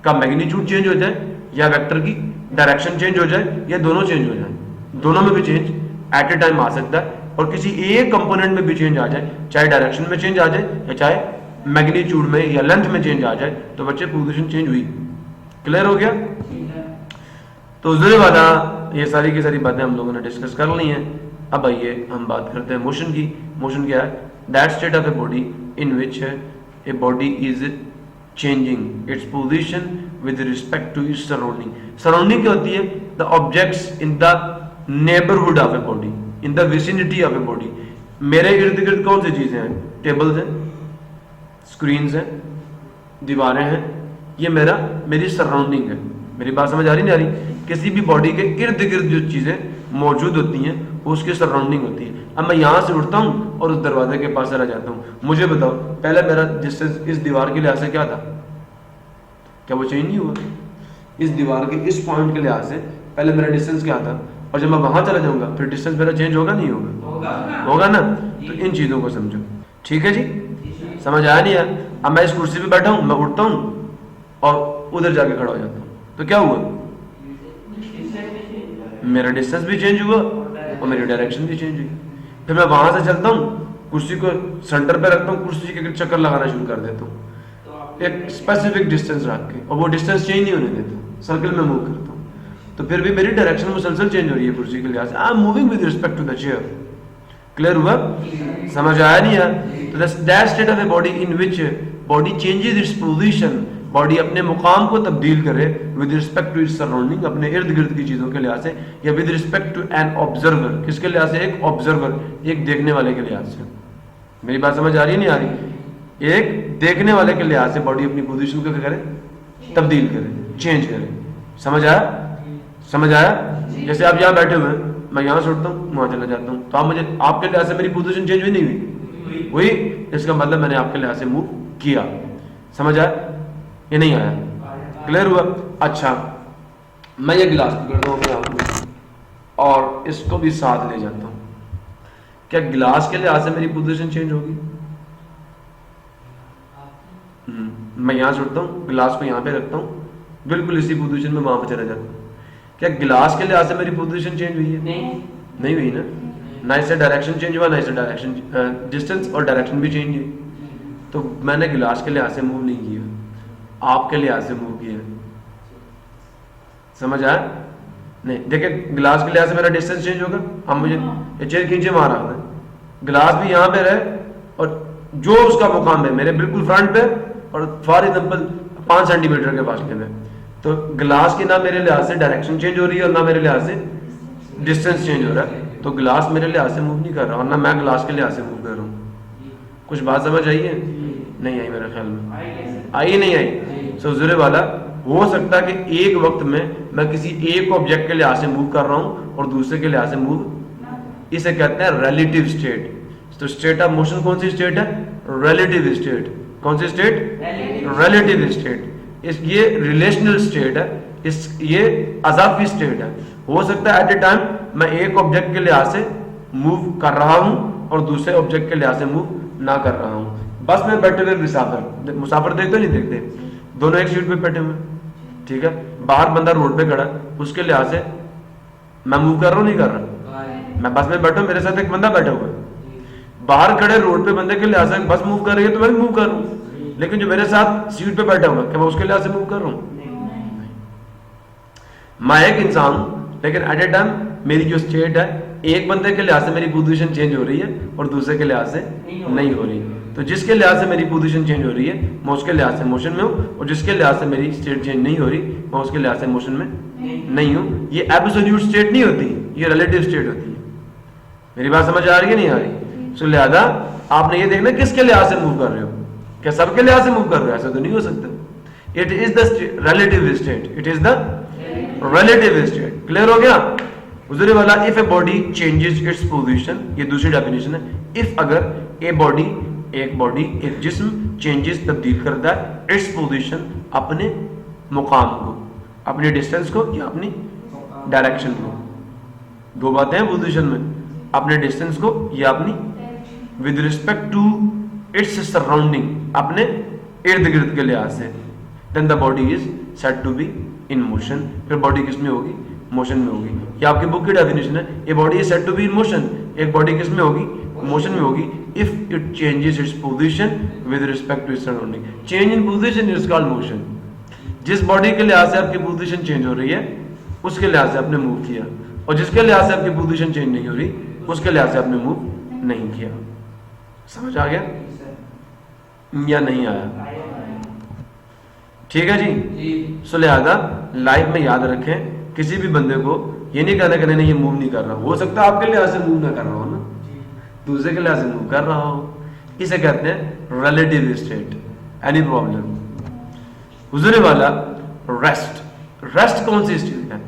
का मैग्नीट्यूड चेंज हो जाए, या वेक्टर की डायरेक्शन चेंज हो जाए, या दोनों चेंज हो जाए। दोनों में भी चेंज एट ए टाइम आ सकता है, और किसी एक कंपोनेंट में भी चेंज आ जाए, चाहे डायरेक्शन में चेंज आ जाए या चाहे मैग्नीट्यूड में या लेंथ में चेंज आ जाए, तो बच्चे पोजीशन चेंज हुई। क्लियर हो गया? तो जुरे वाला ये सारी की सारी बातें हम लोगों ने डिस्कस कर ली हैं। अब आइए हम बात करते हैं मोशन की। मोशन क्या है? That state of a body in which a body is changing its position with respect to its surrounding. Surrounding क्या होती है? The objects in the neighbourhood of a body, in the vicinity of a body. मेरे इर्द गिर्द कौन सी चीजें हैं? Tables हैं, स्क्रीन्स हैं, दीवारें हैं, ये मेरी सराउंडिंग है। मेरी बात समझ आ रही नहीं आ रही? किसी भी बॉडी के इर्द गिर्द जो चीजें मौजूद होती हैं वो उसके सराउंडिंग होती है। अब मैं यहाँ से उठता हूँ और उस दरवाजे के पास चला जाता हूँ, मुझे बताओ पहले मेरा डिस्टेंस इस दीवार के लिहाज से क्या था? क्या वो चेंज नहीं हुआ? इस दीवार के इस पॉइंट के लिहाज से पहले मेरा डिस्टेंस क्या था, और जब मैं वहां चला जाऊंगा फिर डिस्टेंस मेरा चेंज होगा नहीं होगा? होगा ना। तो इन चीजों को समझो, ठीक है जी? समझ आया नहीं यार? अब मैं इस कुर्सी पे बैठा हूं, मैं उठता हूं और उधर जाके खड़ा हो जाता हूं, तो क्या हुआ? मेरा डिस्टेंस भी चेंज हुआ और मेरी डायरेक्शन भी चेंज हुई। फिर मैं वहां से चलता हूँ, कुर्सी को सेंटर पे रखता हूँ, कुर्सी के चक्कर लगाना शुरू कर देता हूँ एक स्पेसिफिक डिस्टेंस रख के, और वो डिस्टेंस चेंज नहीं होने देता, सर्कल में मूव करता हूँ, तो फिर भी मेरी डायरेक्शन मुसलसल चेंज हो रही है कुर्सी के लिहाज से। I am moving with respect to the chair. Clear हुआ? समझ आया नहीं यार? तो that state of a body in which body changes its position, body अपने मुकाम को तब्दील करे with respect to its surrounding, अपने इर्द गिर्द की चीजों के लिहाज से, या with respect to an observer, किसके लिहाज से? एक ऑब्जर्वर, एक देखने वाले के लिहाज से। मेरी बात समझ आ रही है नहीं आ रही? एक देखने वाले के लिहाज से बॉडी अपनी पोजीशन को क्या करे? तब्दील करे, चेंज करे। समझ आया? समझ आया? जैसे आप यहाँ बैठे हुए हैं, मैं यहाँ से उठता हूँ वहां चला जाता हूँ, तो आप मुझे, आपके लिहाज से मेरी पोजीशन चेंज भी नहीं हुई? हुई। इसका मतलब मैंने आपके लिहाज से मूव किया। समझ आया? ये नहीं आया? क्लियर हुआ? अच्छा, मैं ये गिलास पकड़ता हूँ अपने हाथ में और इसको भी साथ ले जाता हूँ, क्या गिलास के लिहाज से मेरी पोजीशन चेंज होगी? मैं यहाँ से उठता हूँ, गिलास को यहाँ पे रखता हूँ, बिल्कुल इसी पोजीशन में वहां पे चला जाता हूँ, क्या गिलास के लिहाज से मेरी पोजीशन चेंज हुई है? नहीं हुई ना। ना इससे डायरेक्शन चेंज हुआ, ना इससे डायरेक्शन, डिस्टेंस और डायरेक्शन भी चेंज हुई। तो मैंने गिलास के लिहाज से मूव नहीं किया, आपके लिहाज से मूव किया। समझ आया? नहीं, देखिए गिलास के लिहाज से मेरा डिस्टेंस चेंज होगा। हम मुझे ये चेयर खींचे मारा है, गिलास भी यहाँ पे रहे और जो उसका मुकाम है मेरे बिल्कुल फ्रंट पे और फॉर एग्जाम्पल 5 सेंटीमीटर के फासले में, तो गिलास की ना मेरे लिहाज से डायरेक्शन चेंज हो रही है और ना मेरे लिहाज से डिस्टेंस चेंज हो रहा है, तो गिलास मेरे लिहाज से मूव नहीं कर रहा और ना मैं गिलास के लिहाज से मूव कर रहा हूँ। कुछ बात समझ आई है? नहीं आई मेरे ख्याल में। आई नहीं आई? सो जुरे वाला, हो सकता है कि एक वक्त में मैं किसी एक ऑब्जेक्ट के लिहाज से मूव कर रहा हूँ और दूसरे के लिहाज से मूव, इसे कहते हैं रिलेटिव स्टेट। तो स्टेट ऑफ मोशन कौन सी स्टेट है? Relative state. कौन सी स्टेट? Relative state. ये रिलेशनल स्टेट है, ये अज़ाफ़ी स्टेट है। हो सकता है एट ए टाइम मैं एक ऑब्जेक्ट के लिहाज से मूव कर रहा हूं और दूसरे ऑब्जेक्ट के लिहाज से मूव ना कर रहा हूं। बस में बैठे हुए मुसाफिर देखते नहीं देखते, दोनों एक सीट पे बैठे हुए, ठीक है, बाहर बंदा रोड पे खड़ा, उसके लिहाज से मैं मूव कर रहा हूं नहीं कर रहा? मैं बस में बैठा हूं, मेरे साथ एक बंदा बैठा हुआ है, बाहर खड़े रोड पे बंदे के लिहाज से बस मूव कर रही है तो मैं भी मूव कर रहा हूँ, लेकिन जो मेरे साथ सीट पे बैठा हुआ है क्या मैं उसके लिहाज से मूव कर रहा हूँ? मैं एक इंसान हूं, लेकिन एट ए टाइम मेरी जो स्टेट है, एक बंदे के लिहाज से मेरी पोजीशन चेंज हो रही है और दूसरे के लिहाज से नहीं हो रही। तो जिसके लिहाज से मेरी पोजीशन चेंज हो रही है मैं उसके लिहाज से मोशन में हूँ, और जिसके लिहाज से मेरी स्टेट चेंज नहीं हो रही मैं उसके लिहाज से मोशन में नहीं हूँ। ये एब्सोल्यूट स्टेट नहीं होती, ये रिलेटिव स्टेट होती है। मेरी बात समझ आ रही है नहीं आ रही? सो लिहाजा आपने ये देखना किसके लिहाज से मूव कर रहे हो, क्या सबके लिहाज से मूव कर रहे हो? ऐसा तो नहीं हो सकता। It is the relative state, it is the relative state. Clear हो गया? गुजरे वाला, if a body changes its position, ये दूसरी डेफिनेशन है। इफ अगर एक बॉडी एक जिस्म चेंजेस तब्दील करता है इट्स पोजीशन, अपने मुकाम को, अपनी डिस्टेंस को या अपनी डायरेक्शन को। दो बातें हैं पोजीशन में, अपने डिस्टेंस को या अपनी with respect to its surrounding, अपने इर्द गिर्द के लिहाज से। Then the body is said to be in motion. फिर बॉडी किस में होगी? मोशन में होगी। ये आपकी बुक की डेफिनेशन है। A body is said to be in motion, एक बॉडी किस में होगी? मोशन में होगी। If it changes its position with respect to its surrounding. Change in position is called motion. जिस बॉडी के लिहाज से आपकी पोजीशन चेंज हो रही है उसके लिहाज से आपने मूव किया, और जिसके लिहाज से आपकी पोजीशन चेंज नहीं हो रही उसके लिहाज से आपने मूव नहीं किया। समझ आ गया या नहीं आया? ठीक है जी। सो लिहाजा लाइफ में याद रखें, किसी भी बंदे को ये नहीं कहना कि नहीं ये मूव नहीं कर रहा। हो सकता है आपके लिहाज से मूव ना कर रहा हो ना, दूसरे के लिहाज से मूव कर रहा हो। इसे कहते हैं रिलेटिव स्टेट। Any problem? गुजरने वाला रेस्ट। रेस्ट कौन सी स्टेट है?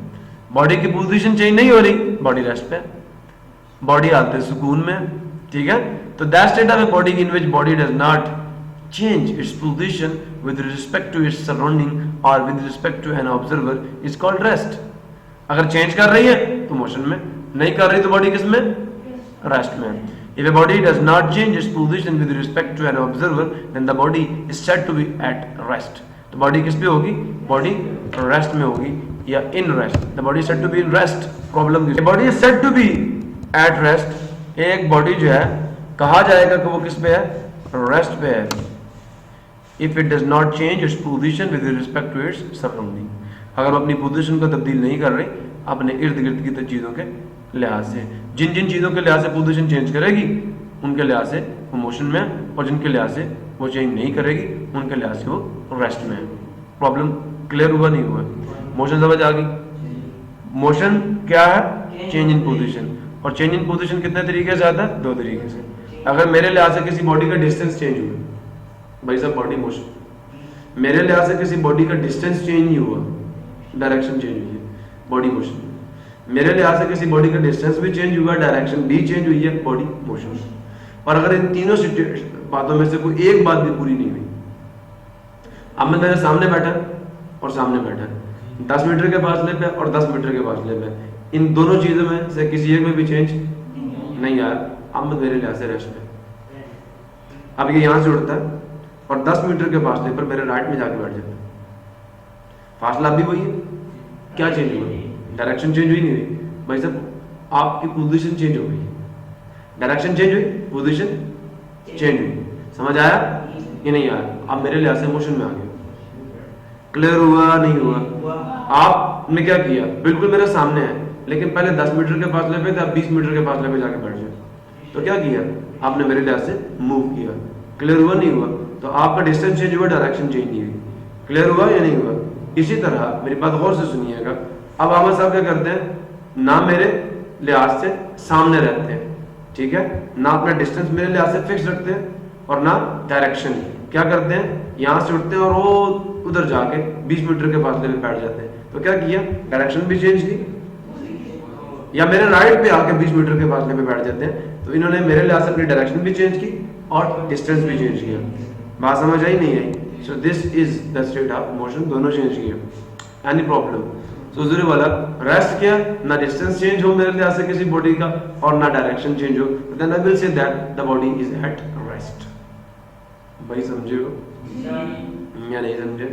बॉडी की पोजीशन चेंज नहीं हो रही, बॉडी रेस्ट पे, बॉडी हालत सुकून में, ठीक है। तो that state of a body in which body does not change its position with respect to its surrounding or with respect to an observer is called rest. अगर चेंज कर रही है तो मोशन में, नहीं कर रही तो बॉडी किस में, रेस्ट में। If a body does not change its position with respect to an observer, then the body is said to be at rest. तो बॉडी किस पे होगी, बॉडी रेस्ट में होगी या in rest. The body said to be in rest. Problem body is said to be at rest. एक body जो है कहा जाएगा कि वो किस पे है, रेस्ट पे है। If it does not change its position with respect to its surrounding, अगर वो अपनी पोजीशन को तब्दील नहीं कर रही अपने इर्द गिर्द की चीज़ों के लिहाज से। जिन जिन चीज़ों के लिहाज से पोजीशन चेंज करेगी उनके लिहाज से वो मोशन में है, और जिनके लिहाज से वो चेंज नहीं करेगी उनके लिहाज से वो रेस्ट में है। प्रॉब्लम क्लियर हुआ नहीं हुआ, मोशन समझ आ गई। मोशन क्या है, चेंज इन पोजीशन। और चेंज इन पोजीशन कितने तरीके से आता है, दो तरीके से। अगर मेरे लिहाज से किसी बॉडी का डिस्टेंस चेंज हुआ, भाई साहब बॉडी मोशन, मेरे लिहाज से किसी बॉडी का डिस्टेंस चेंज नहीं हुआ, डायरेक्शन चेंज हुई है, बॉडी मोशन। मेरे लिहाज से किसी बॉडी का डिस्टेंस भी चेंज हुआ, डायरेक्शन भी चेंज हुई है, बॉडी मोशन। और अगर इन तीनों बातों में से कोई एक बात भी पूरी नहीं हुई, अब मैं मेरे सामने बैठा और सामने बैठा 10 मीटर के फासले पे और 10 मीटर के फासले पे, इन दोनों चीजों में से किसी एक में भी चेंज नहीं आया, अब मैं मेरे लिहाज से रेस्ट में। अब ये यहां से उड़ता है और 10 मीटर के फासले पर मेरे राइट में जाके बैठ जाता है, फासला भी वही है, क्या चेंज हुआ, डायरेक्शन चेंज हुई नहीं हुई। भाई साहब आपकी पोजीशन चेंज हो गई, डायरेक्शन चेंज हुई, पोजीशन चेंज हुई। समझ आया ये नहीं आया, आप मेरे लिहाज से मोशन में आ गए। क्लियर हुआ नहीं हुआ? आपने क्या किया, बिल्कुल मेरे सामने है लेकिन पहले 10 मीटर के फासले पे थे, अब 20 मीटर के फासले पे जाके बैठ जाए, तो क्या किया आपने मेरे लिहाज से मूव किया। क्लियर हुआ नहीं हुआ? तो आपका डिस्टेंस चेंज हुआ, डायरेक्शन चेंज नहीं हुई। क्लियर हुआ या नहीं हुआ? इसी तरह मेरी बात गौर से सुनिएगा। अब आमा साहब क्या करते हैं, ना मेरे लिहाज से सामने रहते हैं, ठीक है, ना अपना डिस्टेंस मेरे लिहाज से फिक्स रखते हैं और ना डायरेक्शन। क्या करते हैं, यहां से उठते हैं और वो उधर जाके 20 मीटर के फासले पे बैठ जाते हैं। तो क्या किया, डायरेक्शन भी चेंज की, या मेरे राइट पे आके 20 मीटर के फासले पे बैठ जाते हैं। तो इन्होंने मेरे लिहाज से अपनी डायरेक्शन भी चेंज की और डिस्टेंस भी चेंज किया। बात समझ आई नहीं आई? So this is the state of motion, दोनों चेंज किए। Any problem? सो जरूरी वाला रेस्ट किया, ना डिस्टेंस चेंज हो मेरे लिहाज से किसी बॉडी का और ना डायरेक्शन चेंज हो, then I will say that the body is at rest. भाई समझे हो या नहीं समझे?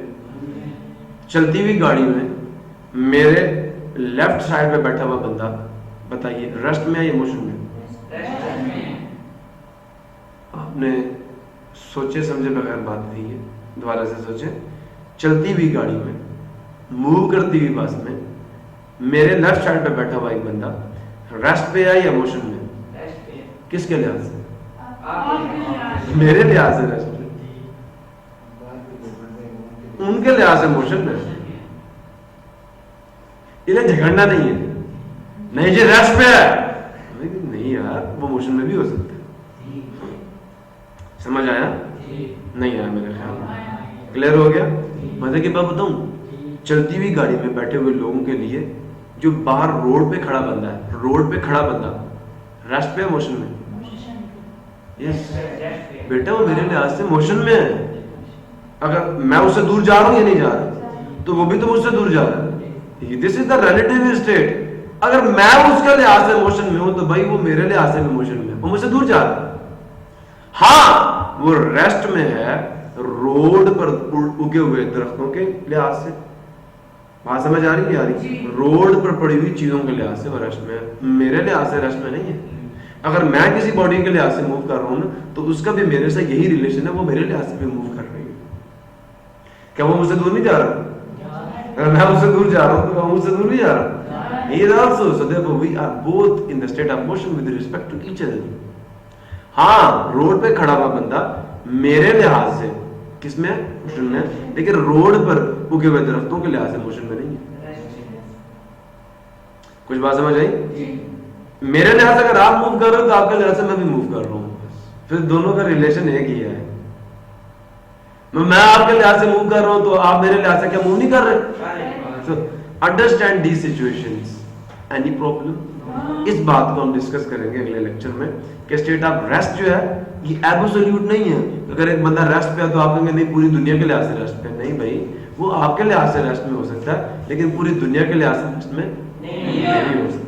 चलती हुई गाड़ी में मेरे लेफ्ट साइड पे बैठा हुआ बंदा, बताइए रेस्ट में है या मोशन में? आपने सोचे समझे बगैर बात कही है, दोबारा से सोचे। चलती हुई गाड़ी में, मूव करती हुई बस में मेरे लेफ्ट साइड पे बैठा हुआ एक बंदा रेस्ट पे है या मोशन में? किसके लिहाज से? मेरे लिहाज से रेस्ट पे, उनके लिहाज से मोशन में। इन्हें झगड़ना नहीं है, नहीं जी रेस्ट पे है, नहीं यार वो मोशन में भी हो सकता है। समझ आया नहीं आया मेरे ख्याल? क्लियर हो गया? मजे की बात बताऊं, चलती हुई गाड़ी में बैठे हुए लोगों के लिए जो बाहर रोड पे खड़ा बंदा है, रोड पे खड़ा बंदा रेस्ट पे है मोशन में? यस बेटा, वो मेरे लिहाज से मोशन में है। अगर मैं उससे दूर जा रहा हूं या नहीं जा रहा, तो वो भी तो मुझसे दूर जा रहा है। This is the relative state. अगर मैं उसके लिहाज से मोशन में हूं तो भाई वो मेरे लिहाज से भी मोशन में है, वो मुझसे दूर जा रहा है। हाँ वो रेस्ट में है रोड पर उगे हुए दरख्तों के लिहाज से। बात समझ आ रही है? आ रही? रोड पर पड़ी हुई चीजों के लिहाज से वो रेस्ट में है, मेरे लिहाज से रेस्ट में नहीं है। अगर मैं किसी बॉडी के लिहाज से मूव कर रहा हूं ना, तो उसका भी मेरे से यही रिलेशन है, वो मेरे लिहाज से भी मूव कर रही है। क्या वो मुझसे दूर नहीं जा रहा? अगर मैं उससे दूर जा रहा हूं तो वो मुझसे दूर नहीं जा रहा। He is also, so therefore we are both in the state of motion with respect to each other. हाँ रोड पे खड़ा हुआ बंदा मेरे लिहाज से किसमें है? मोशन में। लेकिन रोड पर उगे हुए दरख्तों के लिहाज से मोशन में नहीं है। कुछ बात समझ आई? मेरे लिहाज से अगर आप मूव कर रहे हो तो आपके लिहाज से मैं भी मूव कर रहा हूं, फिर दोनों का रिलेशन एक ही है। मैं आपके लिहाज से मूव कर रहा हूं तो आप मेरे लिहाज से क्या मूव नहीं कर रहे? Understand the situations, any problem? इस बात को हम डिस्कस करेंगे अगले लेक्चर में कि स्टेट ऑफ रेस्ट जो है ये एब्सोल्यूट नहीं है। अगर एक बंदा रेस्ट पे है तो आप कहेंगे नहीं पूरी दुनिया के लिहाज से रेस्ट पे, नहीं भाई, वो आपके लिहाज से रेस्ट में हो सकता है लेकिन पूरी दुनिया के लिहाज से रेस्ट में नहीं हो सकता।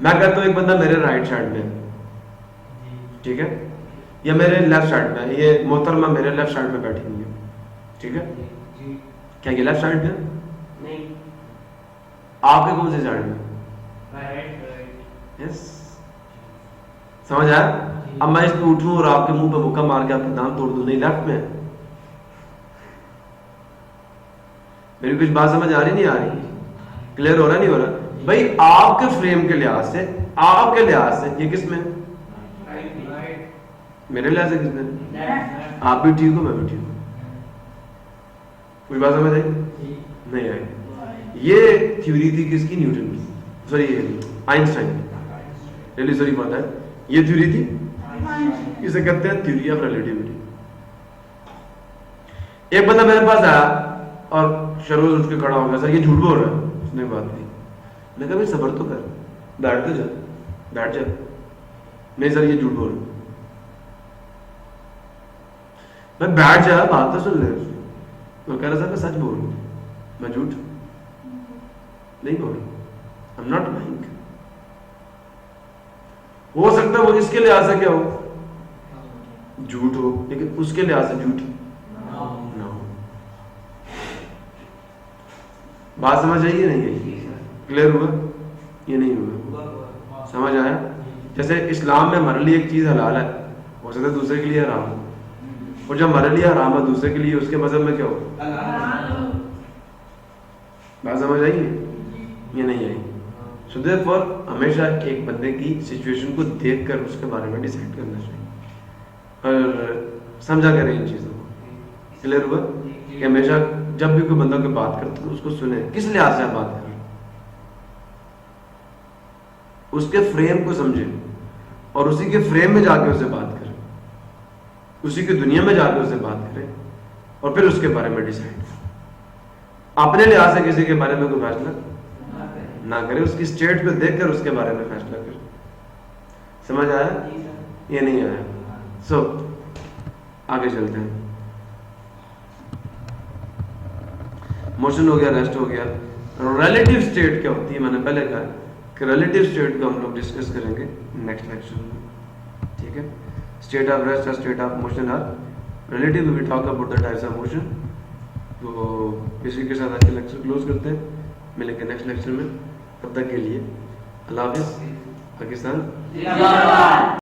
मैं कहता हूँ एक बंदा मेरे राइट साइड में, ठीक है, या मेरे लेफ्ट साइड में, ये मोहतरमा मेरे लेफ्ट साइड में बैठी हुई है, ठीक है, क्या ये लेफ्ट साइड में? नहीं। आपके कौन से साइड में? यस, समझ आया? अब मैं इस पे उठूं और आपके मुंह पे मुक्का मार के आपकी दांत तोड़ दूं, नहीं लेफ्ट में? मेरी कुछ बात समझ आ रही नहीं आ रही? क्लियर हो रहा नहीं हो रहा? भाई आपके फ्रेम के लिहाज से, आपके लिहाज से ये किस में? मेरे लिहाज से किस में? आप भी ठीक हो, मैं भी ठीक हूं। कुछ बात समझ आई? नहीं आई। ये थ्योरी थी किसकी? न्यूटन की, sorry Einstein, really sorry for that. ये थ्योरी थी, इसे कहते हैं थ्योरी ऑफ रिलेटिविटी। एक बंदा मेरे पास आया और शरोज उठ के खड़ा हो गया, सर ये झूठ बोल रहा है। उसने बात की, मैं कहा भाई सबर तो कर, बैठ तो जा, बैठ जा। नहीं सर ये झूठ बोल रहा है। मैं बैठ जा, बात तो सुन ले। वो कह रहा सर मैं सच बोल रहा हूं, मैं झूठ नहीं बोल रहा, आई एम नॉट लाइंग। हो सकता है वो इसके लिहाज से क्या हो, झूठ हो, लेकिन उसके लिहाज से झूठ ना हो। बात समझ आई है नहीं आई? क्लियर हुआ? ये नहीं हुआ? समझ आया? जैसे इस्लाम में हमारे लिए एक चीज हलाल है, हो सकता है दूसरे के लिए हराम हो, और जब हमारे लिए हराम है दूसरे के लिए उसके मजहब में क्या हो? बात समझ आई है? ये नहीं आई? सो देयरफॉर हमेशा एक बंदे की सिचुएशन को देखकर उसके बारे में डिसाइड करना चाहिए और समझा करें इन चीज़ों को। क्लियर हुआ? कि हमेशा जब भी कोई बंदा कोई बात करता है उसको सुने, किस लिहाज से आप बात कर रहे हैं, उसके फ्रेम को समझे और उसी के फ्रेम में जाके उससे बात करें, उसी की दुनिया में जाके उससे बात करें और फिर उसके बारे में डिसाइड करें। अपने लिहाज से किसी के बारे में कोई फैसला ना करे, उसकी स्टेट को देखकर उसके बारे में फैसला करे। समझ आया? ये नहीं आया? सो आगे चलते हैं। मोशन हो गया, रेस्ट हो गया। रिलेटिव स्टेट क्या होती है? मैंने पहले कहा कि रिलेटिव स्टेट को हम लोग डिस्कस करेंगे नेक्स्ट लेक्चर में, ठीक है? स्टेट ऑफ रेस्ट और state of motion are relative, we talk about the types of motion. तो इसी के साथ आज के लेक्चर क्लोज करते हैं, मिलेंगे नेक्स्ट लेक्चर में। तब तक के लिए अल्लाह हाफिज़। पाकिस्तान।